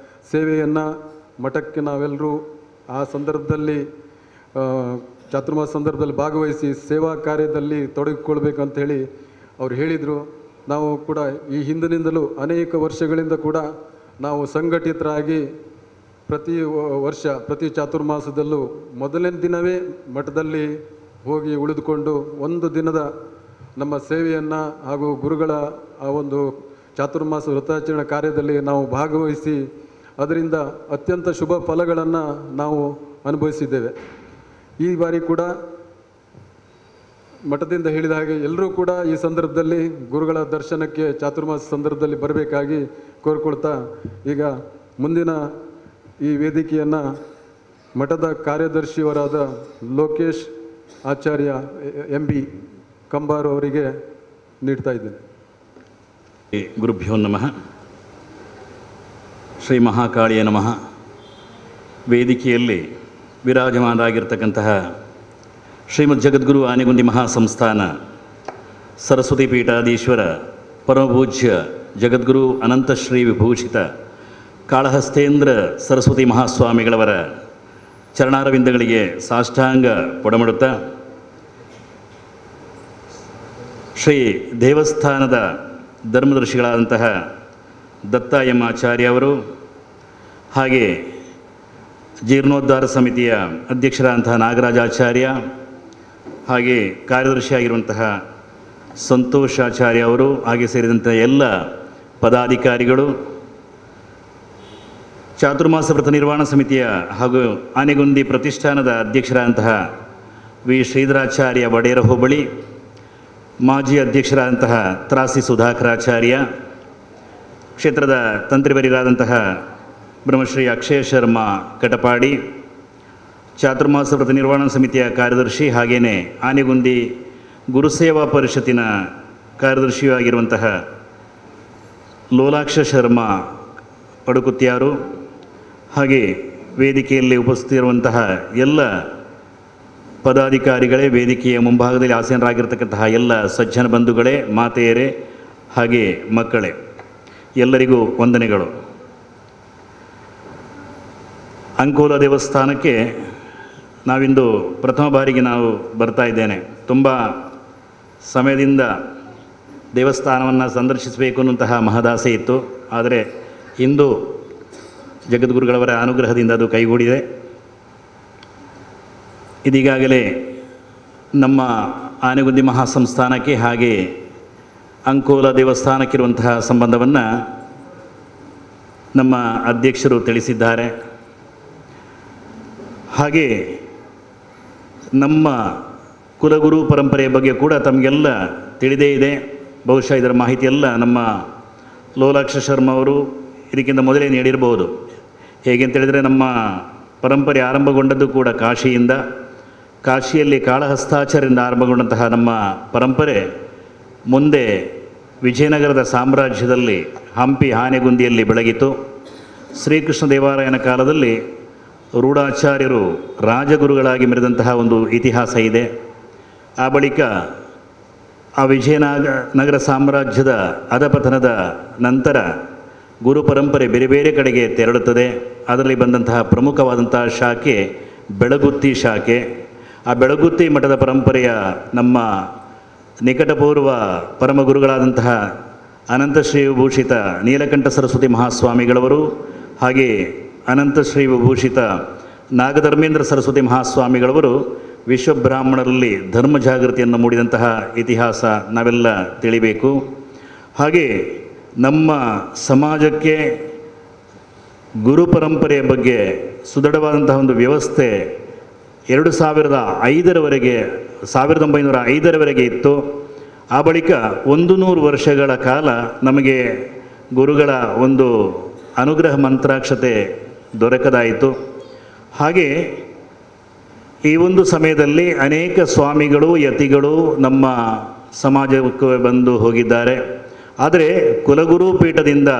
ಸೇವೆಯನ್ನು ಮಠಕ್ಕೆ ನಾವೆಲ್ಲರೂ ಆ ಸಂದರ್ಭದಲ್ಲಿ ಚಾತುರ್ಮಾಸ ಸಂದರ್ಭದಲ್ಲಿ ಭಾಗವಹಿಸಿ ಸೇವಾ ಕಾರ್ಯದಲ್ಲಿ ತೊಡಗಿಕೊಳ್ಬೇಕಂಥೇಳಿ ಅವ್ರು ಹೇಳಿದರು. ನಾವು ಕೂಡ ಈ ಹಿಂದಿನಿಂದಲೂ ಅನೇಕ ವರ್ಷಗಳಿಂದ ಕೂಡ ನಾವು ಸಂಘಟಿತರಾಗಿ ಪ್ರತಿ ವರ್ಷ ಪ್ರತಿ ಚಾತುರ್ಮಾಸದಲ್ಲೂ ಮೊದಲನೇ ದಿನವೇ ಮಠದಲ್ಲಿ ಹೋಗಿ ಉಳಿದುಕೊಂಡು 1 ದಿನದ ನಮ್ಮ ಸೇವೆಯನ್ನು ಹಾಗೂ ಗುರುಗಳ ಆ ಒಂದು ಚಾತುರ್ಮಾಸ ವ್ರತಾಚರಣೆ ಕಾರ್ಯದಲ್ಲಿ ನಾವು ಭಾಗವಹಿಸಿ ಅದರಿಂದ ಅತ್ಯಂತ ಶುಭ ಫಲಗಳನ್ನು ನಾವು ಅನುಭವಿಸಿದ್ದೇವೆ. ಈ ಬಾರಿ ಕೂಡ ಮಠದಿಂದ ಹೇಳಿದ ಹಾಗೆ ಎಲ್ಲರೂ ಕೂಡ ಈ ಸಂದರ್ಭದಲ್ಲಿ ಗುರುಗಳ ದರ್ಶನಕ್ಕೆ ಚಾತುರ್ಮಾಸ ಸಂದರ್ಭದಲ್ಲಿ ಬರಬೇಕಾಗಿ ಕೋರಿಕೊಳ್ತಾ, ಈಗ ಮುಂದಿನ ಈ ವೇದಿಕೆಯನ್ನು ಮಠದ ಕಾರ್ಯದರ್ಶಿಯವರಾದ ಲೋಕೇಶ್ ಆಚಾರ್ಯ MB ಕಂಬಾರು ಅವರಿಗೆ ನೀಡ್ತಾ ಇದ್ದೇನೆ. ಗುರುಭ್ಯೋ ನಮಃ. ಶ್ರೀ ಮಹಾಕಾಳಿಯ ನಮಃ. ವೇದಿಕೆಯಲ್ಲಿ ವಿರಾಜಮಾನರಾಗಿರ್ತಕ್ಕಂತಹ ಶ್ರೀಮದ್ ಜಗದ್ಗುರು ಆನೆಗುಂದಿ ಮಹಾಸಂಸ್ಥಾನ ಸರಸ್ವತಿ ಪೀಠಾಧೀಶ್ವರ ಪರಮಪೂಜ್ಯ ಜಗದ್ಗುರು ಅನಂತಶ್ರೀ ವಿಭೂಷಿತ ಕಾಳಹಸ್ತೇಂದ್ರ ಸರಸ್ವತಿ ಮಹಾಸ್ವಾಮಿಗಳವರ ಚರಣಾರವಿಂದಗಳಿಗೆ ಸಾಷ್ಟಾಂಗ ಪೊಡಮಡುತ್ತಾ, ಶ್ರೀ ದೇವಸ್ಥಾನದ ಧರ್ಮದರ್ಶಿಗಳಾದಂತಹ ದತ್ತ ಎಂ ಆಚಾರ್ಯ ಅವರು, ಹಾಗೆ ಜೀರ್ಣೋದ್ಧಾರ ಸಮಿತಿಯ ಅಧ್ಯಕ್ಷರಾದಂತಹ ನಾಗರಾಜಾಚಾರ್ಯ, ಹಾಗೆ ಕಾರ್ಯದರ್ಶಿಯಾಗಿರುವಂತಹ ಸಂತೋಷಾಚಾರ್ಯ ಅವರು, ಹಾಗೆ ಸೇರಿದಂಥ ಎಲ್ಲ ಪದಾಧಿಕಾರಿಗಳು, ಚಾತುರ್ಮಾಸ ವ್ರತ ನಿರ್ವಹಣಾ ಸಮಿತಿಯ ಹಾಗೂ ಆನೆಗುಂದಿ ಪ್ರತಿಷ್ಠಾನದ ಅಧ್ಯಕ್ಷರಾದಂತಹ ವಿ ಶ್ರೀಧರಾಚಾರ್ಯ ಒಡೆಯರ ಹೋಬಳಿ, ಮಾಜಿ ಅಧ್ಯಕ್ಷರಾದಂತಹ ತ್ರಾಸಿ ಸುಧಾಕರಾಚಾರ್ಯ, ಕ್ಷೇತ್ರದ ತಂತ್ರಿವರಿಗಾದಂತಹ ಬ್ರಹ್ಮಶ್ರೀ ಅಕ್ಷಯ ಶರ್ಮಾ ಕಟಪಾಡಿ, ಚಾತುರ್ಮಾಸ ವ್ರತ ನಿರ್ವಹಣಾ ಸಮಿತಿಯ ಕಾರ್ಯದರ್ಶಿ, ಹಾಗೆಯೇ ಆನೆಗುಂದಿ ಗುರುಸೇವಾ ಪರಿಷತ್ತಿನ ಕಾರ್ಯದರ್ಶಿಯೂ ಆಗಿರುವಂತಹ ಲೋಲಾಕ್ಷ ಶರ್ಮಾ ಪಡುಕುತ್ಯಾರು, ಹಾಗೆ ವೇದಿಕೆಯಲ್ಲಿ ಉಪಸ್ಥಿತಿರುವಂತಹ ಎಲ್ಲ ಪದಾಧಿಕಾರಿಗಳೇ, ವೇದಿಕೆಯ ಮುಂಭಾಗದಲ್ಲಿ ಆಸೀನರಾಗಿರ್ತಕ್ಕಂತಹ ಎಲ್ಲ ಸಜ್ಜನ ಬಂಧುಗಳೇ, ಮಾತೆಯರೇ, ಹಾಗೆ ಮಕ್ಕಳೇ, ಎಲ್ಲರಿಗೂ ವಂದನೆಗಳು. ಅಂಕೋಲ ದೇವಸ್ಥಾನಕ್ಕೆ ನಾವಿಂದು ಪ್ರಥಮ ಬಾರಿಗೆ ಬರ್ತಾ ಇದ್ದೇನೆ. ತುಂಬ ಸಮಯದಿಂದ ದೇವಸ್ಥಾನವನ್ನು ಸಂದರ್ಶಿಸಬೇಕು ಅನ್ನುವಂತಹ ಮಹದಾಸೆ ಇತ್ತು. ಆದರೆ ಇಂದು ಜಗದ್ಗುರುಗಳವರ ಅನುಗ್ರಹದಿಂದ ಅದು ಕೈಗೂಡಿದೆ. ಇದೀಗಾಗಲೇ ನಮ್ಮ ಆನೆಗುಂದಿ ಮಹಾಸಂಸ್ಥಾನಕ್ಕೆ ಹಾಗೆ ಅಂಕೋಲ ದೇವಸ್ಥಾನಕ್ಕಿರುವಂತಹ ಸಂಬಂಧವನ್ನು ನಮ್ಮ ಅಧ್ಯಕ್ಷರು ತಿಳಿಸಿದ್ದಾರೆ. ಹಾಗೆ ನಮ್ಮ ಕುಲಗುರು ಪರಂಪರೆಯ ಬಗ್ಗೆ ಕೂಡ ತಮಗೆಲ್ಲ ತಿಳಿದೇ ಇದೆ. ಬಹುಶಃ ಇದರ ಮಾಹಿತಿಯೆಲ್ಲ ನಮ್ಮ ಲೋಲಾಕ್ಷ ಶರ್ಮ ಅವರು ಇದಕ್ಕಿಂತ ಮೊದಲೇ ನೀಡಿರಬಹುದು. ಹೇಗೆ ಅಂತೇಳಿದರೆ, ನಮ್ಮ ಪರಂಪರೆ ಆರಂಭಗೊಂಡದ್ದು ಕೂಡ ಕಾಶಿಯಿಂದ. ಕಾಶಿಯಲ್ಲಿ ಕಾಳಹಸ್ತಾಚಾರ್ಯರಿಂದ ಆರಂಭಗೊಂಡಂತಹ ನಮ್ಮ ಪರಂಪರೆ ಮುಂದೆ ವಿಜಯನಗರದ ಸಾಮ್ರಾಜ್ಯದಲ್ಲಿ ಹಂಪಿ ಆನೆಗುಂದಿಯಲ್ಲಿ ಬೆಳಗಿತು. ಶ್ರೀಕೃಷ್ಣ ದೇವರಾಯನ ಕಾಲದಲ್ಲಿ ರೂಢಾಚಾರ್ಯರು ರಾಜಗುರುಗಳಾಗಿ ಮೆರೆದಂತಹ ಒಂದು ಇತಿಹಾಸ ಇದೆ. ಆ ಬಳಿಕ ಆ ವಿಜಯನಗರ ಸಾಮ್ರಾಜ್ಯದ ಅಧಪತನದ ನಂತರ ಗುರು ಪರಂಪರೆ ಬೇರೆ ಬೇರೆ ಕಡೆಗೆ ತೆರಳುತ್ತದೆ. ಅದರಲ್ಲಿ ಬಂದಂತಹ ಪ್ರಮುಖವಾದಂತಹ ಶಾಖೆ ಬೆಳಗುತ್ತಿ ಶಾಖೆ. ಆ ಬೆಳಗುತ್ತಿ ಮಠದ ಪರಂಪರೆಯ ನಮ್ಮ ನಿಕಟಪೂರ್ವ ಪರಮಗುರುಗಳಾದಂತಹ ಅನಂತಶ್ರೀ ವಿಭೂಷಿತ ನೀಲಕಂಠ ಸರಸ್ವತಿ ಮಹಾಸ್ವಾಮಿಗಳವರು, ಹಾಗೆ ಅನಂತಶ್ರೀ ವಿಭೂಷಿತ ನಾಗಧರ್ಮೇಂದ್ರ ಸರಸ್ವತಿ ಮಹಾಸ್ವಾಮಿಗಳವರು ವಿಶ್ವಬ್ರಾಹ್ಮಣರಲ್ಲಿ ಧರ್ಮ ಜಾಗೃತಿಯನ್ನು ಮೂಡಿದಂತಹ ಇತಿಹಾಸ ನಾವೆಲ್ಲ ತಿಳಿಬೇಕು. ಹಾಗೆ ನಮ್ಮ ಸಮಾಜಕ್ಕೆ ಗುರು ಪರಂಪರೆಯ ಬಗ್ಗೆ ಸುದೃಢವಾದಂತಹ ಒಂದು ವ್ಯವಸ್ಥೆ 1905ರವರೆಗೆ ಇತ್ತು. ಆ ಬಳಿಕ 100 ವರ್ಷಗಳ ಕಾಲ ನಮಗೆ ಗುರುಗಳ ಒಂದು ಅನುಗ್ರಹ ಮಂತ್ರಾಕ್ಷತೆ ದೊರಕದಾಯಿತು. ಹಾಗೆ ಈ ಒಂದು ಸಮಯದಲ್ಲಿ ಅನೇಕ ಸ್ವಾಮಿಗಳು, ಯತಿಗಳು ನಮ್ಮ ಸಮಾಜಕ್ಕೆ ಬಂದು ಹೋಗಿದ್ದಾರೆ. ಆದರೆ ಕುಲಗುರು ಪೀಠದಿಂದ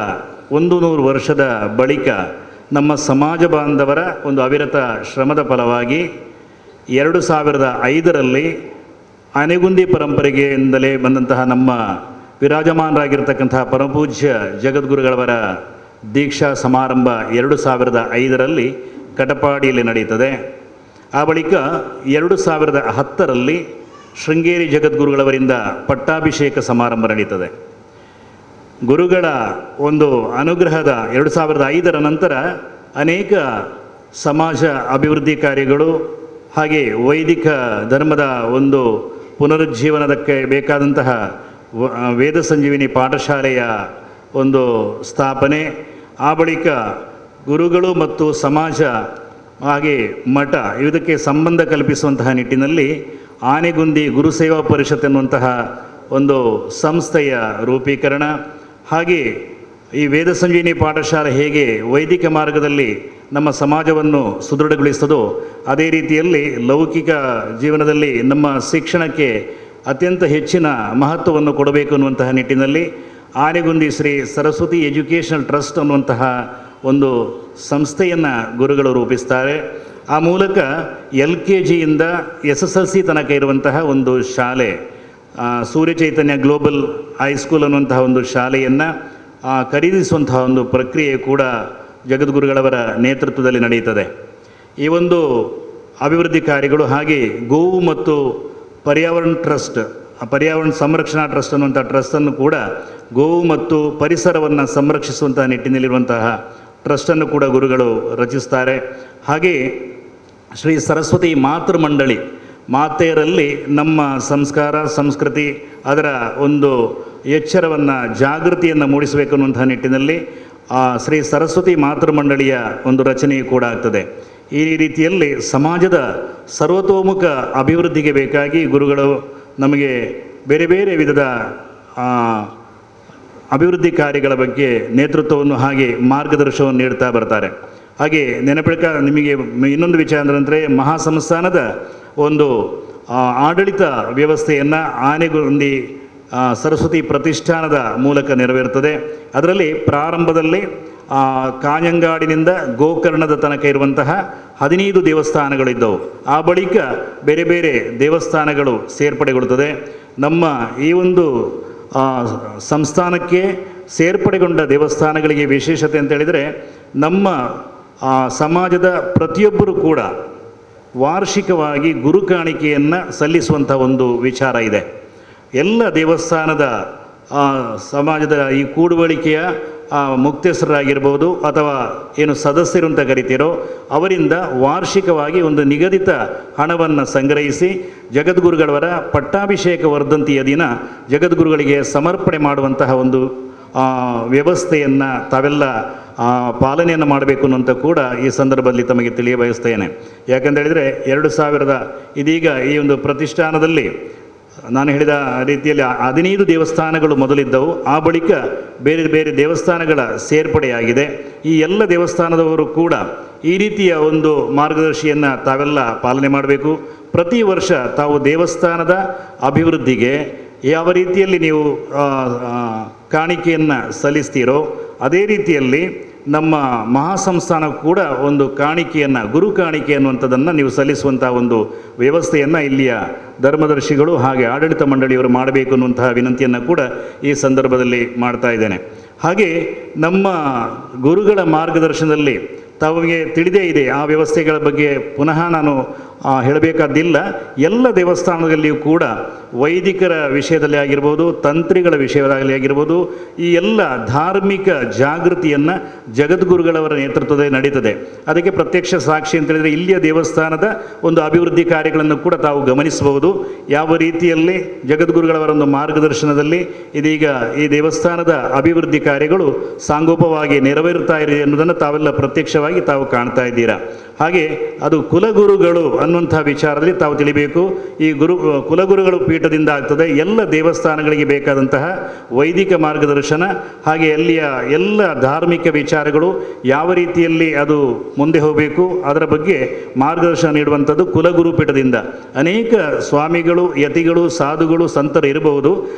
100 ವರ್ಷದ ಬಳಿಕ ನಮ್ಮ ಸಮಾಜ ಬಾಂಧವರ ಒಂದು ಅವಿರತ ಶ್ರಮದ ಫಲವಾಗಿ 2005ರಲ್ಲಿ ಆನೆಗುಂದಿ ಪರಂಪರೆಗೆಯಿಂದಲೇ ಬಂದಂತಹ ನಮ್ಮ ವಿರಾಜಮಾನರಾಗಿರ್ತಕ್ಕಂತಹ ಪರಮಪೂಜ್ಯ ಜಗದ್ಗುರುಗಳವರ ದೀಕ್ಷಾ ಸಮಾರಂಭ 2005ರಲ್ಲಿ ಕಟಪಾಡಿಯಲ್ಲಿ ನಡೀತದೆ. ಆ ಬಳಿಕ 2010ರಲ್ಲಿ ಶೃಂಗೇರಿ ಜಗದ್ಗುರುಗಳವರಿಂದ ಪಟ್ಟಾಭಿಷೇಕ ಸಮಾರಂಭ ನಡೀತದೆ. ಗುರುಗಳ ಒಂದು ಅನುಗ್ರಹದ 2005ರ ನಂತರ ಅನೇಕ ಸಮಾಜ ಅಭಿವೃದ್ಧಿ ಕಾರ್ಯಗಳು, ಹಾಗೆ ವೈದಿಕ ಧರ್ಮದ ಒಂದು ಪುನರುಜ್ಜೀವನದಕ್ಕೆ ಬೇಕಾದಂತಹ ವೇದ ಸಂಜೀವಿನಿ ಪಾಠಶಾಲೆಯ ಒಂದು ಸ್ಥಾಪನೆ, ಆ ಬಳಿಕ ಗುರುಗಳು ಮತ್ತು ಸಮಾಜ ಹಾಗೆ ಮಠ ಇದಕ್ಕೆ ಸಂಬಂಧ ಕಲ್ಪಿಸುವಂತಹ ನಿಟ್ಟಿನಲ್ಲಿ ಆನೆಗುಂದಿ ಗುರುಸೇವಾ ಪರಿಷತ್ ಎನ್ನುವಂತಹ ಒಂದು ಸಂಸ್ಥೆಯ ರೂಪೀಕರಣ, ಹಾಗೆ ಈ ವೇದ ಸಂಜೀವಿನಿ ಪಾಠಶಾಲೆ ಹೇಗೆ ವೈದಿಕ ಮಾರ್ಗದಲ್ಲಿ ನಮ್ಮ ಸಮಾಜವನ್ನು ಸುದೃಢಗೊಳಿಸ್ತದೋ ಅದೇ ರೀತಿಯಲ್ಲಿ ಲೌಕಿಕ ಜೀವನದಲ್ಲಿ ನಮ್ಮ ಶಿಕ್ಷಣಕ್ಕೆ ಅತ್ಯಂತ ಹೆಚ್ಚಿನ ಮಹತ್ವವನ್ನು ಕೊಡಬೇಕು ಅನ್ನುವಂತಹ ನಿಟ್ಟಿನಲ್ಲಿ ಆನೆಗುಂದಿ ಶ್ರೀ ಸರಸ್ವತಿ ಎಜುಕೇಷನಲ್ ಟ್ರಸ್ಟ್ ಅನ್ನುವಂತಹ ಒಂದು ಸಂಸ್ಥೆಯನ್ನು ಗುರುಗಳು ರೂಪಿಸ್ತಾರೆ. ಆ ಮೂಲಕ LKGಯಿಂದ SSLC ತನಕ ಇರುವಂತಹ ಒಂದು ಶಾಲೆ, ಸೂರ್ಯ ಚೈತನ್ಯ ಗ್ಲೋಬಲ್ ಹೈಸ್ಕೂಲ್ ಅನ್ನುವಂತಹ ಒಂದು ಶಾಲೆಯನ್ನು ಖರೀದಿಸುವಂತಹ ಒಂದು ಪ್ರಕ್ರಿಯೆ ಕೂಡ ಜಗದ್ಗುರುಗಳವರ ನೇತೃತ್ವದಲ್ಲಿ ನಡೆಯುತ್ತದೆ. ಈ ಒಂದು ಅಭಿವೃದ್ಧಿ ಕಾರ್ಯಗಳು, ಹಾಗೆ ಗೋವು ಮತ್ತು ಪರ್ಯಾವರಣ ಟ್ರಸ್ಟ್, ಪರ್ಯಾವರಣ ಸಂರಕ್ಷಣಾ ಟ್ರಸ್ಟ್ ಅನ್ನುವಂಥ ಟ್ರಸ್ಟನ್ನು ಕೂಡ ಗೋವು ಮತ್ತು ಪರಿಸರವನ್ನು ಸಂರಕ್ಷಿಸುವಂತಹ ನಿಟ್ಟಿನಲ್ಲಿರುವಂತಹ ಟ್ರಸ್ಟನ್ನು ಕೂಡ ಗುರುಗಳು ರಚಿಸ್ತಾರೆ. ಹಾಗೆ ಶ್ರೀ ಸರಸ್ವತಿ ಮಾತೃ ಮಂಡಳಿ, ಮಾತೆಯರಲ್ಲಿ ನಮ್ಮ ಸಂಸ್ಕಾರ ಸಂಸ್ಕೃತಿ ಅದರ ಒಂದು ಎಚ್ಚರವನ್ನು ಜಾಗೃತಿಯನ್ನು ಮೂಡಿಸಬೇಕು ಅನ್ನುವಂತಹ ನಿಟ್ಟಿನಲ್ಲಿ ಶ್ರೀ ಸರಸ್ವತಿ ಮಾತೃ ಮಂಡಳಿಯ ಒಂದು ರಚನೆಯೂ ಕೂಡ ಆಗ್ತದೆ. ಈ ರೀತಿಯಲ್ಲಿ ಸಮಾಜದ ಸರ್ವತೋಮುಖ ಅಭಿವೃದ್ಧಿಗೆ ಬೇಕಾಗಿ ಗುರುಗಳು ನಮಗೆ ಬೇರೆ ಬೇರೆ ವಿಧದ ಅಭಿವೃದ್ಧಿ ಕಾರ್ಯಗಳ ಬಗ್ಗೆ ನೇತೃತ್ವವನ್ನು ಹಾಗೆ ಮಾರ್ಗದರ್ಶನವನ್ನು ನೀಡ್ತಾ ಬರ್ತಾರೆ. ಹಾಗೆ ನಿಮಗೆ ಇನ್ನೊಂದು ವಿಚಾರ ಅಂದರೆ ಮಹಾಸಂಸ್ಥಾನದ ಒಂದು ಆಡಳಿತ ವ್ಯವಸ್ಥೆಯನ್ನು ಆನೆಗುಂದಿ ಸರಸ್ವತಿ ಪ್ರತಿಷ್ಠಾನದ ಮೂಲಕ ನೆರವೇರುತ್ತದೆ. ಅದರಲ್ಲಿ ಪ್ರಾರಂಭದಲ್ಲಿ ಕಾഞ്ഞಂಗಾಡಿನಿಂದ ಗೋಕರ್ಣದ ತನಕ ಇರುವಂತಹ 15 ದೇವಸ್ಥಾನಗಳಿದ್ದವು. ಆ ಬಳಿಕ ಬೇರೆ ಬೇರೆ ದೇವಸ್ಥಾನಗಳು ಸೇರ್ಪಡೆಗೊಳ್ಳುತ್ತದೆ. ನಮ್ಮ ಈ ಒಂದು ಸಂಸ್ಥಾನಕ್ಕೆ ಸೇರ್ಪಡೆಗೊಂಡ ದೇವಸ್ಥಾನಗಳಿಗೆ ವಿಶೇಷತೆ ಅಂತ ಹೇಳಿದರೆ, ನಮ್ಮ ಸಮಾಜದ ಪ್ರತಿಯೊಬ್ಬರೂ ಕೂಡ ವಾರ್ಷಿಕವಾಗಿ ಗುರು ಕಾಣಿಕೆಯನ್ನು ಸಲ್ಲಿಸುವಂಥ ಒಂದು ವಿಚಾರ ಇದೆ. ಎಲ್ಲ ದೇವಸ್ಥಾನದ ಸಮಾಜದ ಈ ಕೂಡುವಳಿಕೆಯ ಮುಕ್ತಸ್ಥರಾಗಿರ್ಬೋದು ಅಥವಾ ಏನು ಸದಸ್ಯರು ಅಂತ ಕರಿತೀರೋ ಅವರಿಂದ ವಾರ್ಷಿಕವಾಗಿ ಒಂದು ನಿಗದಿತ ಹಣವನ್ನು ಸಂಗ್ರಹಿಸಿ ಜಗದ್ಗುರುಗಳವರ ಪಟ್ಟಾಭಿಷೇಕ ವರ್ಧಂತಿಯ ದಿನ ಜಗದ್ಗುರುಗಳಿಗೆ ಸಮರ್ಪಣೆ ಮಾಡುವಂತಹ ಒಂದು ವ್ಯವಸ್ಥೆಯನ್ನು ತಾವೆಲ್ಲ ಪಾಲನೆಯನ್ನು ಮಾಡಬೇಕು ಅನ್ನೋಂಥ ಕೂಡ ಈ ಸಂದರ್ಭದಲ್ಲಿ ತಮಗೆ ತಿಳಿಯಬಯಸ್ತೇನೆ. ಯಾಕಂತ ಹೇಳಿದರೆ 2000 ಇದೀಗ ಈ ಒಂದು ಪ್ರತಿಷ್ಠಾನದಲ್ಲಿ ನಾನು ಹೇಳಿದ ರೀತಿಯಲ್ಲಿ 15 ದೇವಸ್ಥಾನಗಳು ಮೊದಲಿದ್ದವು. ಆ ಬಳಿಕ ಬೇರೆ ಬೇರೆ ದೇವಸ್ಥಾನಗಳ ಸೇರ್ಪಡೆಯಾಗಿದೆ. ಈ ಎಲ್ಲ ದೇವಸ್ಥಾನದವರು ಕೂಡ ಈ ರೀತಿಯ ಒಂದು ಮಾರ್ಗದರ್ಶಿಯನ್ನು ತಾವೆಲ್ಲ ಪಾಲನೆ ಮಾಡಬೇಕು. ಪ್ರತಿ ವರ್ಷ ತಾವು ದೇವಸ್ಥಾನದ ಅಭಿವೃದ್ಧಿಗೆ ಯಾವ ರೀತಿಯಲ್ಲಿ ನೀವು ಕಾಣಿಕೆಯನ್ನು ಸಲ್ಲಿಸ್ತೀರೋ ಅದೇ ರೀತಿಯಲ್ಲಿ ನಮ್ಮ ಮಹಾಸಂಸ್ಥಾನ ಕೂಡ ಒಂದು ಕಾಣಿಕೆಯನ್ನು, ಗುರು ಕಾಣಿಕೆ ಅನ್ನುವಂಥದ್ದನ್ನು ನೀವು ಸಲ್ಲಿಸುವಂಥ ಒಂದು ವ್ಯವಸ್ಥೆಯನ್ನು ಇಲ್ಲಿಯ ಧರ್ಮದರ್ಶಿಗಳು ಹಾಗೆ ಆಡಳಿತ ಮಂಡಳಿಯವರು ಮಾಡಬೇಕು ಅನ್ನುವಂತಹ ವಿನಂತಿಯನ್ನು ಕೂಡ ಈ ಸಂದರ್ಭದಲ್ಲಿ ಮಾಡ್ತಾ ಇದ್ದೇನೆ. ಹಾಗೆ ನಮ್ಮ ಗುರುಗಳ ಮಾರ್ಗದರ್ಶನದಲ್ಲಿ ತಮಗೆ ತಿಳಿದೇ ಇದೆ, ಆ ವ್ಯವಸ್ಥೆಗಳ ಬಗ್ಗೆ ಪುನಃ ನಾನು ಹೇಳಬೇಕಾದ್ದಿಲ್ಲ. ಎಲ್ಲ ದೇವಸ್ಥಾನದಲ್ಲಿಯೂ ಕೂಡ ವೈದಿಕರ ವಿಷಯದಲ್ಲಿ ಆಗಿರ್ಬೋದು, ತಂತ್ರಿಗಳ ವಿಷಯದಲ್ಲಿ ಆಗಿರ್ಬೋದು, ಈ ಎಲ್ಲ ಧಾರ್ಮಿಕ ಜಾಗೃತಿಯನ್ನು ಜಗದ್ಗುರುಗಳವರ ನೇತೃತ್ವದಲ್ಲಿ ನಡೀತದೆ. ಅದಕ್ಕೆ ಪ್ರತ್ಯಕ್ಷ ಸಾಕ್ಷಿ ಅಂತ ಹೇಳಿದರೆ ಇಲ್ಲಿಯ ದೇವಸ್ಥಾನದ ಒಂದು ಅಭಿವೃದ್ಧಿ ಕಾರ್ಯಗಳನ್ನು ಕೂಡ ತಾವು ಗಮನಿಸಬಹುದು. ಯಾವ ರೀತಿಯಲ್ಲಿ ಜಗದ್ಗುರುಗಳವರ ಒಂದು ಮಾರ್ಗದರ್ಶನದಲ್ಲಿ ಇದೀಗ ಈ ದೇವಸ್ಥಾನದ ಅಭಿವೃದ್ಧಿ ಕಾರ್ಯಗಳು ಸಾಂಗೋಪವಾಗಿ ನೆರವೇರುತ್ತಾ ಇದೆ ಎನ್ನುವುದನ್ನು ತಾವೆಲ್ಲ ಪ್ರತ್ಯಕ್ಷವಾಗಿ ತಾವು ಕಾಣ್ತಾ ಇದ್ದೀರಾ. ಹಾಗೆ ಅದು ಕುಲಗುರುಗಳು ಅನ್ನುವಂಥ ವಿಚಾರದಲ್ಲಿ ತಾವು ತಿಳಿಬೇಕು. ಈ ಕುಲಗುರುಗಳು ಪೀಠದಿಂದ ಆಗ್ತದೆ. ಎಲ್ಲ ದೇವಸ್ಥಾನಗಳಿಗೆ ಬೇಕಾದಂತಹ ವೈದಿಕ ಮಾರ್ಗದರ್ಶನ ಹಾಗೆ ಅಲ್ಲಿಯ ಎಲ್ಲ ಧಾರ್ಮಿಕ ವಿಚಾರಗಳು ಯಾವ ರೀತಿಯಲ್ಲಿ ಅದು ಮುಂದೆ ಹೋಗಬೇಕು ಅದರ ಬಗ್ಗೆ ಮಾರ್ಗದರ್ಶನ ನೀಡುವಂಥದ್ದು ಕುಲಗುರು ಪೀಠದಿಂದ. ಅನೇಕ ಸ್ವಾಮಿಗಳು, ಯತಿಗಳು, ಸಾಧುಗಳು, ಸಂತರು ಇರಬಹುದು.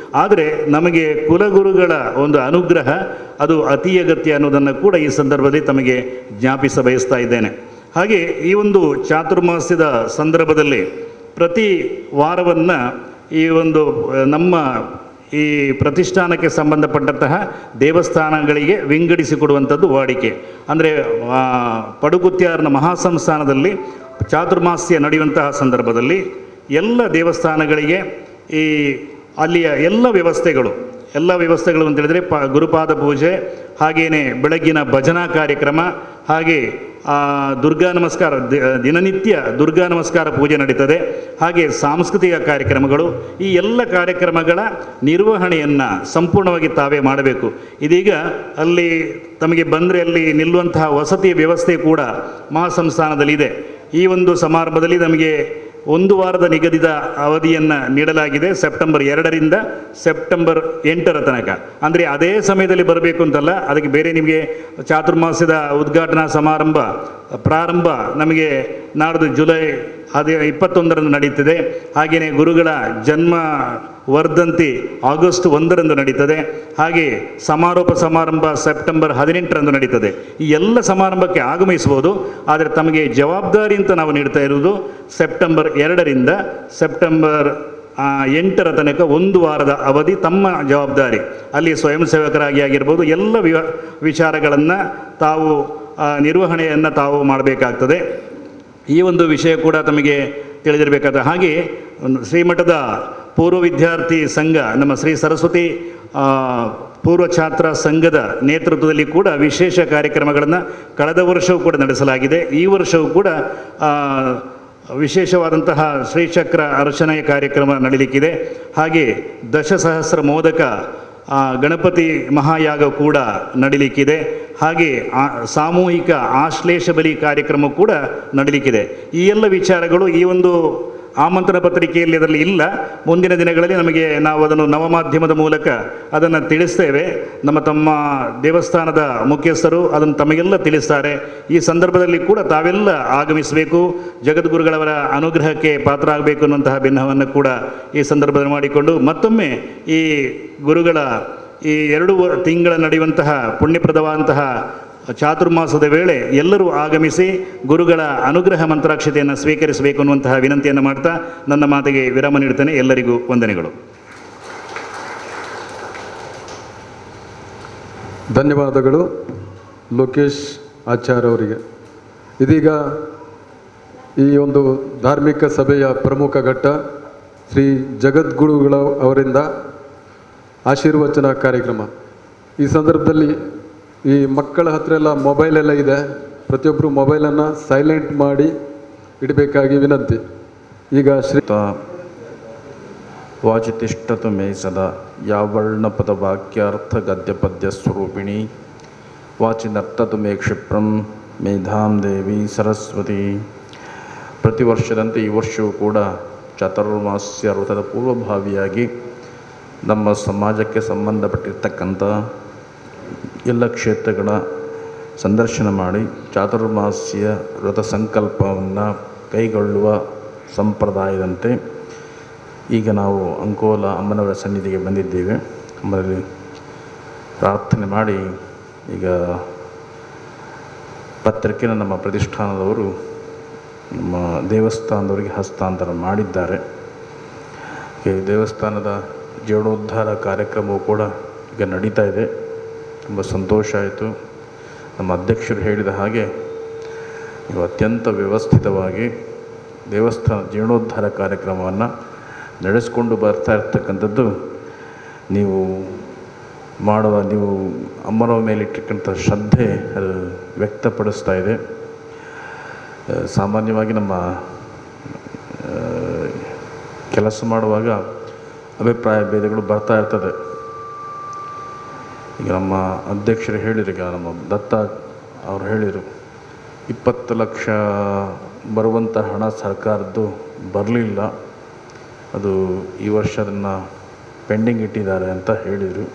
ಆದರೆ ನಮಗೆ ಕುಲಗುರುಗಳ ಒಂದು ಅನುಗ್ರಹ ಅದು ಅತಿ ಅಗತ್ಯ ಅನ್ನೋದನ್ನು ಕೂಡ ಈ ಸಂದರ್ಭದಲ್ಲಿ ತಮಗೆ ಜ್ಞಾಪಿಸ ಬಯಸ್ತಾ ಇದ್ದೇನೆ. ಹಾಗೆ ಈ ಒಂದು ಚಾತುರ್ಮಾಸ್ಯದ ಸಂದರ್ಭದಲ್ಲಿ ಪ್ರತಿ ವಾರವನ್ನು ಈ ಒಂದು ನಮ್ಮ ಈ ಪ್ರತಿಷ್ಠಾನಕ್ಕೆ ಸಂಬಂಧಪಟ್ಟಂತಹ ದೇವಸ್ಥಾನಗಳಿಗೆ ವಿಂಗಡಿಸಿಕೊಡುವಂಥದ್ದು ವಾಡಿಕೆ. ಅಂದರೆ ಪಡುಗುತ್ಯಾರ್ನ ಮಹಾಸಂಸ್ಥಾನದಲ್ಲಿ ಚಾತುರ್ಮಾಸ್ಯ ನಡೆಯುವಂತಹ ಸಂದರ್ಭದಲ್ಲಿ ಎಲ್ಲ ದೇವಸ್ಥಾನಗಳಿಗೆ ಈ ಅಲ್ಲಿಯ ಎಲ್ಲ ವ್ಯವಸ್ಥೆಗಳು ಅಂತ ಹೇಳಿದರೆ ಗುರುಪಾದ ಪೂಜೆ, ಹಾಗೆಯೇ ಬೆಳಗ್ಗಿನ ಭಜನಾ ಕಾರ್ಯಕ್ರಮ, ಹಾಗೆ ದುರ್ಗಾ ನಮಸ್ಕಾರ, ದಿನನಿತ್ಯ ದುರ್ಗಾ ನಮಸ್ಕಾರ ಪೂಜೆ ನಡೀತದೆ. ಹಾಗೆ ಸಾಂಸ್ಕೃತಿಕ ಕಾರ್ಯಕ್ರಮಗಳು, ಈ ಎಲ್ಲ ಕಾರ್ಯಕ್ರಮಗಳ ನಿರ್ವಹಣೆಯನ್ನು ಸಂಪೂರ್ಣವಾಗಿ ತಾವೇ ಮಾಡಬೇಕು. ಇದೀಗ ಅಲ್ಲಿ ತಮಗೆ ಬಂದರೆ ಅಲ್ಲಿ ನಿಲ್ಲುವಂತಹ ವಸತಿ ವ್ಯವಸ್ಥೆ ಕೂಡ ಮಹಾಸಂಸ್ಥಾನದಲ್ಲಿದೆ. ಈ ಒಂದು ಸಮಾರಂಭದಲ್ಲಿ ನಮಗೆ 1 ವಾರದ ನಿಗದಿತ ಅವಧಿಯನ್ನು ನೀಡಲಾಗಿದೆ. ಸೆಪ್ಟೆಂಬರ್ 2ರಿಂದ ಸೆಪ್ಟೆಂಬರ್ 8ರ ತನಕ. ಅಂದರೆ ಅದೇ ಸಮಯದಲ್ಲಿ ಬರಬೇಕು ಅಂತಲ್ಲ, ಅದಕ್ಕೆ ಬೇರೆ ನಿಮಗೆ ಚಾತುರ್ಮಾಸ್ಯದ ಉದ್ಘಾಟನಾ ಸಮಾರಂಭ ಪ್ರಾರಂಭ ನಮಗೆ ನಾಡ್ದು ಜುಲೈ 21ರಂದು ನಡೀತದೆ. ಹಾಗೆಯೇ ಗುರುಗಳ ಜನ್ಮ ವರ್ಧಂತಿ ಆಗಸ್ಟ್ 1ರಂದು ನಡೀತದೆ. ಹಾಗೆ ಸಮಾರೋಪ ಸಮಾರಂಭ ಸೆಪ್ಟೆಂಬರ್ 18ರಂದು ನಡೀತದೆ. ಈ ಎಲ್ಲ ಸಮಾರಂಭಕ್ಕೆ ಆಗಮಿಸಬಹುದು. ಆದರೆ ತಮಗೆ ಜವಾಬ್ದಾರಿ ಅಂತ ನಾವು ನೀಡ್ತಾ ಇರುವುದು ಸೆಪ್ಟೆಂಬರ್ 2ರಿಂದ ಸೆಪ್ಟೆಂಬರ್ 8ರ ತನಕ 1 ವಾರದ ಅವಧಿ ತಮ್ಮ ಜವಾಬ್ದಾರಿ. ಅಲ್ಲಿ ಸ್ವಯಂ ಸೇವಕರಾಗಿ ಆಗಿರ್ಬೋದು, ಎಲ್ಲ ವಿಚಾರಗಳನ್ನು ತಾವು ನಿರ್ವಹಣೆಯನ್ನು ತಾವು ಮಾಡಬೇಕಾಗ್ತದೆ. ಈ ಒಂದು ವಿಷಯ ಕೂಡ ತಮಗೆ ತಿಳಿದಿರಬೇಕಾದ ಹಾಗೆ ಶ್ರೀಮಠದ ಪೂರ್ವ ವಿದ್ಯಾರ್ಥಿ ಸಂಘ, ನಮ್ಮ ಶ್ರೀ ಸರಸ್ವತಿ ಪೂರ್ವ ಛಾತ್ರ ಸಂಘದ ನೇತೃತ್ವದಲ್ಲಿ ಕೂಡ ವಿಶೇಷ ಕಾರ್ಯಕ್ರಮಗಳನ್ನು ಕಳೆದ ವರ್ಷವೂ ಕೂಡ ನಡೆಸಲಾಗಿದೆ. ಈ ವರ್ಷವೂ ಕೂಡ ವಿಶೇಷವಾದಂತಹ ಶ್ರೀಚಕ್ರ ಅರ್ಚನೆಯ ಕಾರ್ಯಕ್ರಮ ನಡೀಲಿಕ್ಕಿದೆ. ಹಾಗೆ ದಶಸಹಸ್ರ ಮೋದಕ ಗಣಪತಿ ಮಹಾಯಾಗ ಕೂಡ ನಡೀಲಿಕ್ಕಿದೆ. ಹಾಗೆ ಸಾಮೂಹಿಕ ಆಶ್ಲೇಷ ಬಲಿ ಕಾರ್ಯಕ್ರಮ ಕೂಡ ನಡೀಲಿಕ್ಕಿದೆ. ಈ ಎಲ್ಲ ವಿಚಾರಗಳು ಈ ಒಂದು ಆಮಂತ್ರಣ ಪತ್ರಿಕೆಯಲ್ಲಿ ಅದರಲ್ಲಿ ಇಲ್ಲ. ಮುಂದಿನ ದಿನಗಳಲ್ಲಿ ನಾವು ಅದನ್ನು ನವಮಾಧ್ಯಮದ ಮೂಲಕ ಅದನ್ನು ತಿಳಿಸ್ತೇವೆ. ತಮ್ಮ ದೇವಸ್ಥಾನದ ಮುಖ್ಯಸ್ಥರು ಅದನ್ನು ತಮಗೆಲ್ಲ ತಿಳಿಸ್ತಾರೆ. ಈ ಸಂದರ್ಭದಲ್ಲಿ ಕೂಡ ತಾವೆಲ್ಲ ಆಗಮಿಸಬೇಕು, ಜಗದ್ಗುರುಗಳವರ ಅನುಗ್ರಹಕ್ಕೆ ಪಾತ್ರ ಆಗಬೇಕು ಅನ್ನುವಂತಹ ಭಿನ್ನವನ್ನು ಕೂಡ ಈ ಸಂದರ್ಭದಲ್ಲಿ ಮಾಡಿಕೊಂಡು ಮತ್ತೊಮ್ಮೆ ಈ ಗುರುಗಳ ಈ 2 ತಿಂಗಳ ನಡೆಯುವಂತಹ ಪುಣ್ಯಪ್ರದವಾದಂತಹ ಚಾತುರ್ಮಾಸದ ವೇಳೆ ಎಲ್ಲರೂ ಆಗಮಿಸಿ ಗುರುಗಳ ಅನುಗ್ರಹ ಮಂತ್ರಾಕ್ಷತೆಯನ್ನು ಸ್ವೀಕರಿಸಬೇಕು ಅನ್ನುವಂತಹ ವಿನಂತಿಯನ್ನು ಮಾಡ್ತಾ ನನ್ನ ಮಾತಿಗೆ ವಿರಾಮ ನೀಡುತ್ತೇನೆ. ಎಲ್ಲರಿಗೂ ವಂದನೆಗಳು. ಧನ್ಯವಾದಗಳು ಲೋಕೇಶ್ ಆಚಾರ್ಯ ಅವರಿಗೆ. ಇದೀಗ ಈ ಒಂದು ಧಾರ್ಮಿಕ ಸಭೆಯ ಪ್ರಮುಖ ಘಟ್ಟ ಶ್ರೀ ಜಗದ್ಗುರುಗಳ ಅವರಿಂದ ಆಶೀರ್ವಚನ ಕಾರ್ಯಕ್ರಮ. ಈ ಸಂದರ್ಭದಲ್ಲಿ ಈ ಮಕ್ಕಳ ಹತ್ರ ಎಲ್ಲ ಮೊಬೈಲೆಲ್ಲ ಇದೆ, ಪ್ರತಿಯೊಬ್ಬರು ಮೊಬೈಲನ್ನು ಸೈಲೆಂಟ್ ಮಾಡಿ ಇಡಬೇಕಾಗಿ ವಿನಂತಿ. ಈಗ ಶ್ರೀ ವಾಚಿತಿಷ್ಠತು ಮೇ ಸದಾ ಯಾವರ್ಣಪದ ವಾಕ್ಯಾರ್ಥ ಗದ್ಯಪದ್ಯ ಸ್ವರೂಪಿಣಿ ವಾಚಿ ನರ್ತತು ಮೇ ಕ್ಷಿಪ್ರಂ ಮೇಧಾಂ ದೇವಿ ಸರಸ್ವತಿ. ಪ್ರತಿ ವರ್ಷದಂತೆ ಈ ವರ್ಷವೂ ಕೂಡ ಚಾತುರ್ಮಾಸ್ಯ ವ್ರತದ ಪೂರ್ವಭಾವಿಯಾಗಿ ನಮ್ಮ ಸಮಾಜಕ್ಕೆ ಸಂಬಂಧಪಟ್ಟಿರ್ತಕ್ಕಂಥ ಎಲ್ಲ ಕ್ಷೇತ್ರಗಳ ಸಂದರ್ಶನ ಮಾಡಿ ಚಾತುರ್ಮಾಸ್ಯ ವ್ರತ ಸಂಕಲ್ಪವನ್ನು ಕೈಗೊಳ್ಳುವ ಸಂಪ್ರದಾಯದಂತೆ ಈಗ ನಾವು ಅಂಕೋಲ ಅಮ್ಮನವರ ಸನ್ನಿಧಿಗೆ ಬಂದಿದ್ದೇವೆ. ಅಮ್ಮನಲ್ಲಿ ಪ್ರಾರ್ಥನೆ ಮಾಡಿ ಈಗ ಪತ್ರಿಕೆಯನ್ನು ನಮ್ಮ ಪ್ರತಿಷ್ಠಾನದವರು ನಮ್ಮ ದೇವಸ್ಥಾನದವರಿಗೆ ಹಸ್ತಾಂತರ ಮಾಡಿದ್ದಾರೆ. ಈ ದೇವಸ್ಥಾನದ ಜೀರ್ಣೋದ್ಧಾರ ಕಾರ್ಯಕ್ರಮವೂ ಕೂಡ ಈಗ ನಡೀತಾ ಇದೆ. ತುಂಬ ಸಂತೋಷ ಆಯಿತು. ನಮ್ಮ ಅಧ್ಯಕ್ಷರು ಹೇಳಿದ ಹಾಗೆ ನೀವು ಅತ್ಯಂತ ವ್ಯವಸ್ಥಿತವಾಗಿ ದೇವಸ್ಥಾನ ಜೀರ್ಣೋದ್ಧಾರ ಕಾರ್ಯಕ್ರಮವನ್ನು ನಡೆಸ್ಕೊಂಡು ಬರ್ತಾ ಇರ್ತಕ್ಕಂಥದ್ದು ನೀವು ಅಮ್ಮನವ ಮೇಲಿಟ್ಟಿರ್ತಕ್ಕಂಥ ಶ್ರದ್ಧೆ ಅದು ವ್ಯಕ್ತಪಡಿಸ್ತಾ ಇದೆ. ಸಾಮಾನ್ಯವಾಗಿ ನಮ್ಮ ಕೆಲಸ ಮಾಡುವಾಗ ಅಭಿಪ್ರಾಯ ಭೇದಗಳು ಬರ್ತಾ ಇರ್ತದೆ. ಈಗ ನಮ್ಮ ಅಧ್ಯಕ್ಷರು ಹೇಳಿದ್ರು, ಈಗ ನಮ್ಮ ದತ್ತ ಅವರು ಹೇಳಿದರು 20 ಲಕ್ಷ ಬರುವಂಥ ಹಣ ಸರ್ಕಾರದ್ದು ಬರಲಿಲ್ಲ, ಅದು ಈ ವರ್ಷ ಅದನ್ನು ಪೆಂಡಿಂಗ್ ಇಟ್ಟಿದ್ದಾರೆ ಅಂತ ಹೇಳಿದರು.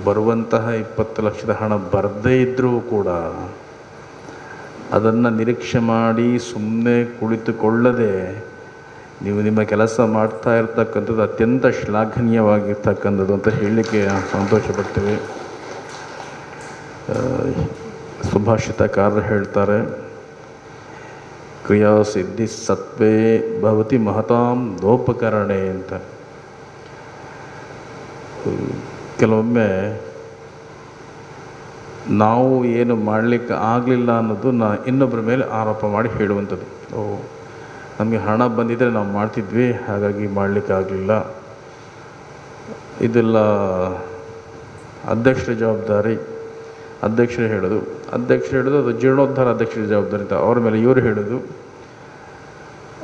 ಬರುವಂತಹ 20 ಲಕ್ಷದ ಹಣ ಬರದೇ ಇದ್ದರೂ ಕೂಡ ಅದನ್ನು ನಿರೀಕ್ಷೆ ಮಾಡಿ ಸುಮ್ಮನೆ ಕುಳಿತುಕೊಳ್ಳದೆ ನೀವು ನಿಮ್ಮ ಕೆಲಸ ಮಾಡ್ತಾ ಇರ್ತಕ್ಕಂಥದ್ದು ಅತ್ಯಂತ ಶ್ಲಾಘನೀಯವಾಗಿರ್ತಕ್ಕಂಥದ್ದು ಅಂತ ಹೇಳಲಿಕ್ಕೆ ಸಂತೋಷಪಡ್ತೇವೆ. ಸುಭಾಷಿತಕಾರರು ಹೇಳ್ತಾರೆ, ಕ್ರಿಯಾ ಸಿದ್ಧಿ ಸತ್ವೇ ಭವತಿ ಮಹತಾಂ ದೋಪಕರಣೆ ಅಂತ. ಕೆಲವೊಮ್ಮೆ ನಾವು ಏನು ಮಾಡಲಿಕ್ಕೆ ಆಗಲಿಲ್ಲ ಅನ್ನೋದು ಇನ್ನೊಬ್ಬರ ಮೇಲೆ ಆರೋಪ ಮಾಡಿ ಹೇಳುವಂಥದ್ದು. ನಮಗೆ ಹಣ ಬಂದಿದ್ದರೆ ನಾವು ಮಾಡ್ತಿದ್ವಿ, ಹಾಗಾಗಿ ಮಾಡಲಿಕ್ಕೆ ಆಗಲಿಲ್ಲ, ಇದೆಲ್ಲ ಅಧ್ಯಕ್ಷರ ಜವಾಬ್ದಾರಿ, ಅಧ್ಯಕ್ಷರು ಹೇಳೋದು ಅದು ಜೀರ್ಣೋದ್ಧಾರ ಅಧ್ಯಕ್ಷರ ಜವಾಬ್ದಾರಿ ಅಂತ ಅವ್ರ ಮೇಲೆ ಇವರು ಹೇಳೋದು,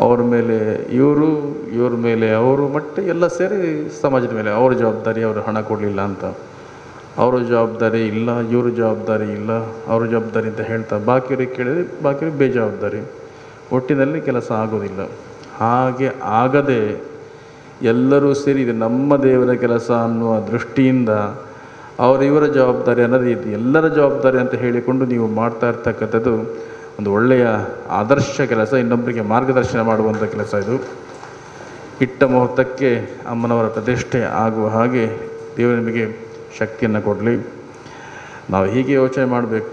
ಅವ್ರ ಮೇಲೆ ಇವ್ರ ಮೇಲೆ ಅವರು, ಮತ್ತೆ ಎಲ್ಲ ಸೇರಿ ಸಮಾಜದ ಮೇಲೆ ಅವ್ರ ಜವಾಬ್ದಾರಿ, ಅವರು ಹಣ ಕೊಡಲಿಲ್ಲ ಅಂತ ಅವರ ಜವಾಬ್ದಾರಿ ಇಲ್ಲ, ಇವ್ರ ಜವಾಬ್ದಾರಿ ಇಲ್ಲ, ಅವ್ರ ಜವಾಬ್ದಾರಿ ಅಂತ ಹೇಳ್ತಾ ಬಾಕಿಯವ್ರಿಗೆ ಕೇಳಿದರೆ ಬಾಕಿಯವ್ರಿಗೆ ಬೇಜವಾಬ್ದಾರಿ, ಒಟ್ಟಿನಲ್ಲಿ ಕೆಲಸ ಆಗೋದಿಲ್ಲ. ಹಾಗೆ ಆಗದೆ ಎಲ್ಲರೂ ಸೇರಿ ಇದು ನಮ್ಮ ದೇವರ ಕೆಲಸ ಅನ್ನುವ ದೃಷ್ಟಿಯಿಂದ ಇವರ ಜವಾಬ್ದಾರಿ ಅನ್ನೋದು ಇದು ಎಲ್ಲರ ಜವಾಬ್ದಾರಿ ಅಂತ ಹೇಳಿಕೊಂಡು ನೀವು ಮಾಡ್ತಾ ಇರ್ತಕ್ಕಂಥದ್ದು ಒಂದು ಒಳ್ಳೆಯ ಆದರ್ಶ ಕೆಲಸ, ಇನ್ನೊಬ್ಬರಿಗೆ ಮಾರ್ಗದರ್ಶನ ಮಾಡುವಂಥ ಕೆಲಸ ಇದು. ಇಟ್ಟ ಮುಹೂರ್ತಕ್ಕೆ ಅಮ್ಮನವರ ಪ್ರತಿಷ್ಠೆ ಆಗುವ ಹಾಗೆ ದೇವರು ನಿಮಗೆ ಶಕ್ತಿಯನ್ನು ಕೊಡಲಿ. ನಾವು ಹೀಗೆ ಯೋಚನೆ ಮಾಡಬೇಕು,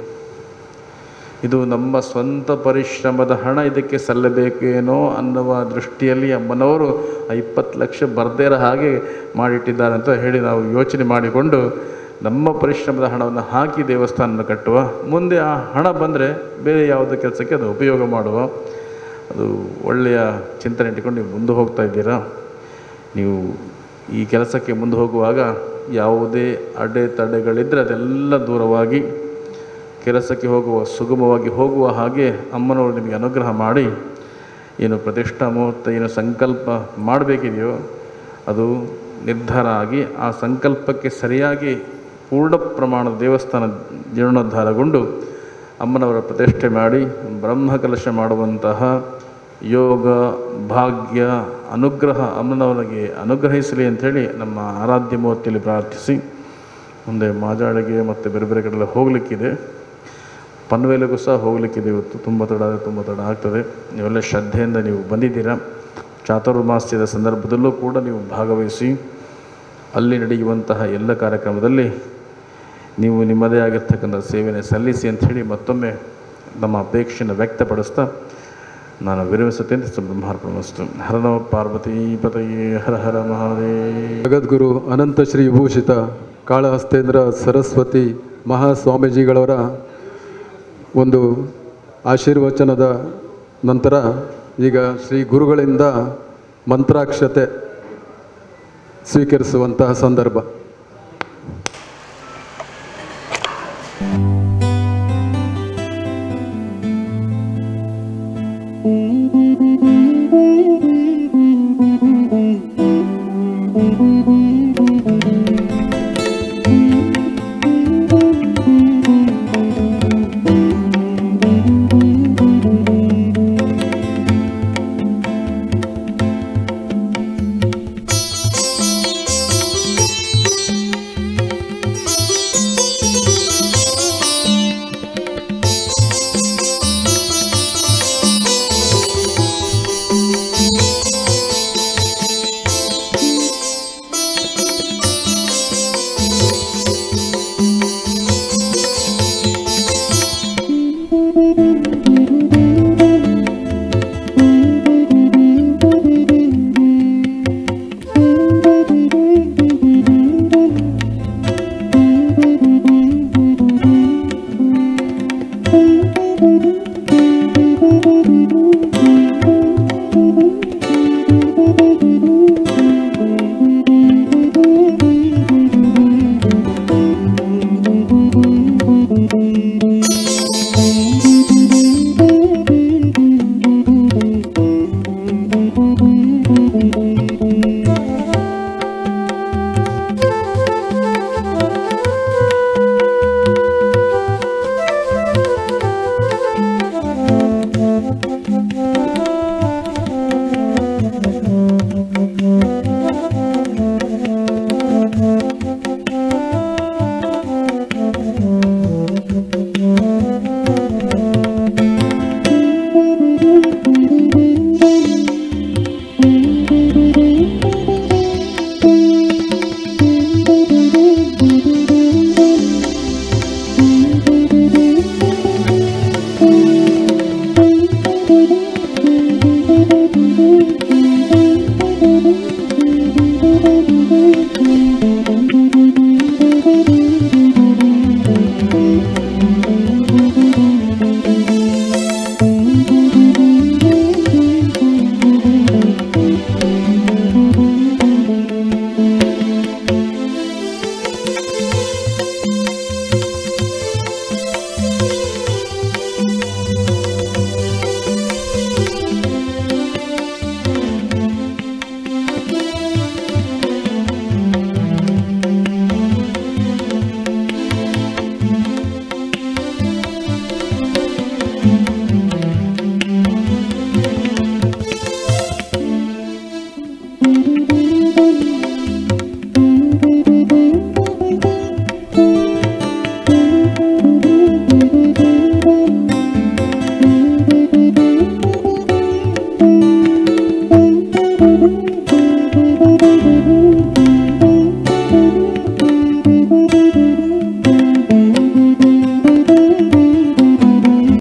ಇದು ನಮ್ಮ ಸ್ವಂತ ಪರಿಶ್ರಮದ ಹಣ, ಇದಕ್ಕೆ ಸಲ್ಲಬೇಕೇನೋ ಅನ್ನುವ ದೃಷ್ಟಿಯಲ್ಲಿ ಅಮ್ಮನವರು 20 ಲಕ್ಷ ಬರ್ದೇ ಇರೋ ಹಾಗೆ ಮಾಡಿಟ್ಟಿದ್ದಾರೆ ಅಂತ ಹೇಳಿ ನಾವು ಯೋಚನೆ ಮಾಡಿಕೊಂಡು ನಮ್ಮ ಪರಿಶ್ರಮದ ಹಣವನ್ನು ಹಾಕಿ ದೇವಸ್ಥಾನ ಕಟ್ಟುವ, ಮುಂದೆ ಆ ಹಣ ಬಂದರೆ ಬೇರೆ ಯಾವುದೇ ಕೆಲಸಕ್ಕೆ ಅದು ಉಪಯೋಗ ಮಾಡುವ, ಅದು ಒಳ್ಳೆಯ ಚಿಂತನೆ ಇಟ್ಟುಕೊಂಡು ನೀವು ಮುಂದೆ ಹೋಗ್ತಾ ಇದ್ದೀರಾ. ನೀವು ಈ ಕೆಲಸಕ್ಕೆ ಮುಂದೆ ಹೋಗುವಾಗ ಯಾವುದೇ ಅಡೆತಡೆಗಳಿದ್ದರೆ ಅದೆಲ್ಲ ದೂರವಾಗಿ ಕೆಲಸಕ್ಕೆ ಸುಗಮವಾಗಿ ಹೋಗುವ ಹಾಗೆ ಅಮ್ಮನವರು ನಿಮಗೆ ಅನುಗ್ರಹ ಮಾಡಿ ಏನು ಪ್ರತಿಷ್ಠಾ ಮುಹೂರ್ತ ಏನು ಸಂಕಲ್ಪ ಮಾಡಬೇಕಿದೆಯೋ ಅದು ನಿರ್ಧಾರ ಆಗಿ ಆ ಸಂಕಲ್ಪಕ್ಕೆ ಸರಿಯಾಗಿ ಪೂರ್ಣ ಪ್ರಮಾಣದ ದೇವಸ್ಥಾನ ಜೀರ್ಣೋದ್ಧಾರಗೊಂಡು ಅಮ್ಮನವರ ಪ್ರತಿಷ್ಠೆ ಮಾಡಿ ಬ್ರಹ್ಮಕಲಶ ಮಾಡುವಂತಹ ಯೋಗ ಭಾಗ್ಯ ಅನುಗ್ರಹ ಅಮ್ಮನವರಿಗೆ ಅನುಗ್ರಹಿಸಲಿ ಅಂಥೇಳಿ ನಮ್ಮ ಆರಾಧ್ಯ ಮೂರ್ತಿಯಲ್ಲಿ ಪ್ರಾರ್ಥಿಸಿ ಮುಂದೆ ಮಾಜಾಳಿಗೆ ಮತ್ತು ಬೇರೆ ಬೇರೆ ಕಡೆಲ್ಲ ಹೋಗಲಿಕ್ಕಿದೆ, ಪನ್ವೇಲಿಗೂ ಸಹ ಹೋಗಲಿಕ್ಕಿದೆ. ಇವತ್ತು ತುಂಬ ತಡ ಆಗ್ತದೆ. ನೀವೆಲ್ಲ ಶ್ರದ್ಧೆಯಿಂದ ನೀವು ಬಂದಿದ್ದೀರಾ. ಚಾತುರ್ಮಾಸ್ಯದ ಸಂದರ್ಭದಲ್ಲೂ ಕೂಡ ನೀವು ಭಾಗವಹಿಸಿ ಅಲ್ಲಿ ನಡೆಯುವಂತಹ ಎಲ್ಲ ಕಾರ್ಯಕ್ರಮದಲ್ಲಿ ನೀವು ನಿಮ್ಮದೇ ಆಗಿರ್ತಕ್ಕಂಥ ಸೇವೆಯನ್ನು ಸಲ್ಲಿಸಿ ಅಂಥೇಳಿ ಮತ್ತೊಮ್ಮೆ ನಮ್ಮ ಅಪೇಕ್ಷೆಯನ್ನು ವ್ಯಕ್ತಪಡಿಸ್ತಾ ನಾನು ವಿರಮಿಸುತ್ತೇನೆ. ಬ್ರಹ್ಮಾರ್ಪಣಮಸ್ತು. ಹರ ನಮಃ ಪಾರ್ವತೀಪತಯೇ ಹರ ಹರ ಮಹಾದೇವ. ಜಗದ್ಗುರು ಅನಂತ ಶ್ರೀ ವಿಭೂಷಿತ ಕಾಳಹಸ್ತೇಂದ್ರ ಸರಸ್ವತಿ ಮಹಾಸ್ವಾಮೀಜಿಗಳವರ ಒಂದು ಆಶೀರ್ವಚನದ ನಂತರ ಈಗ ಶ್ರೀ ಗುರುಗಳಿಂದ ಮಂತ್ರಾಕ್ಷತೆ ಸ್ವೀಕರಿಸುವಂತಹ ಸಂದರ್ಭ. Mm-hmm.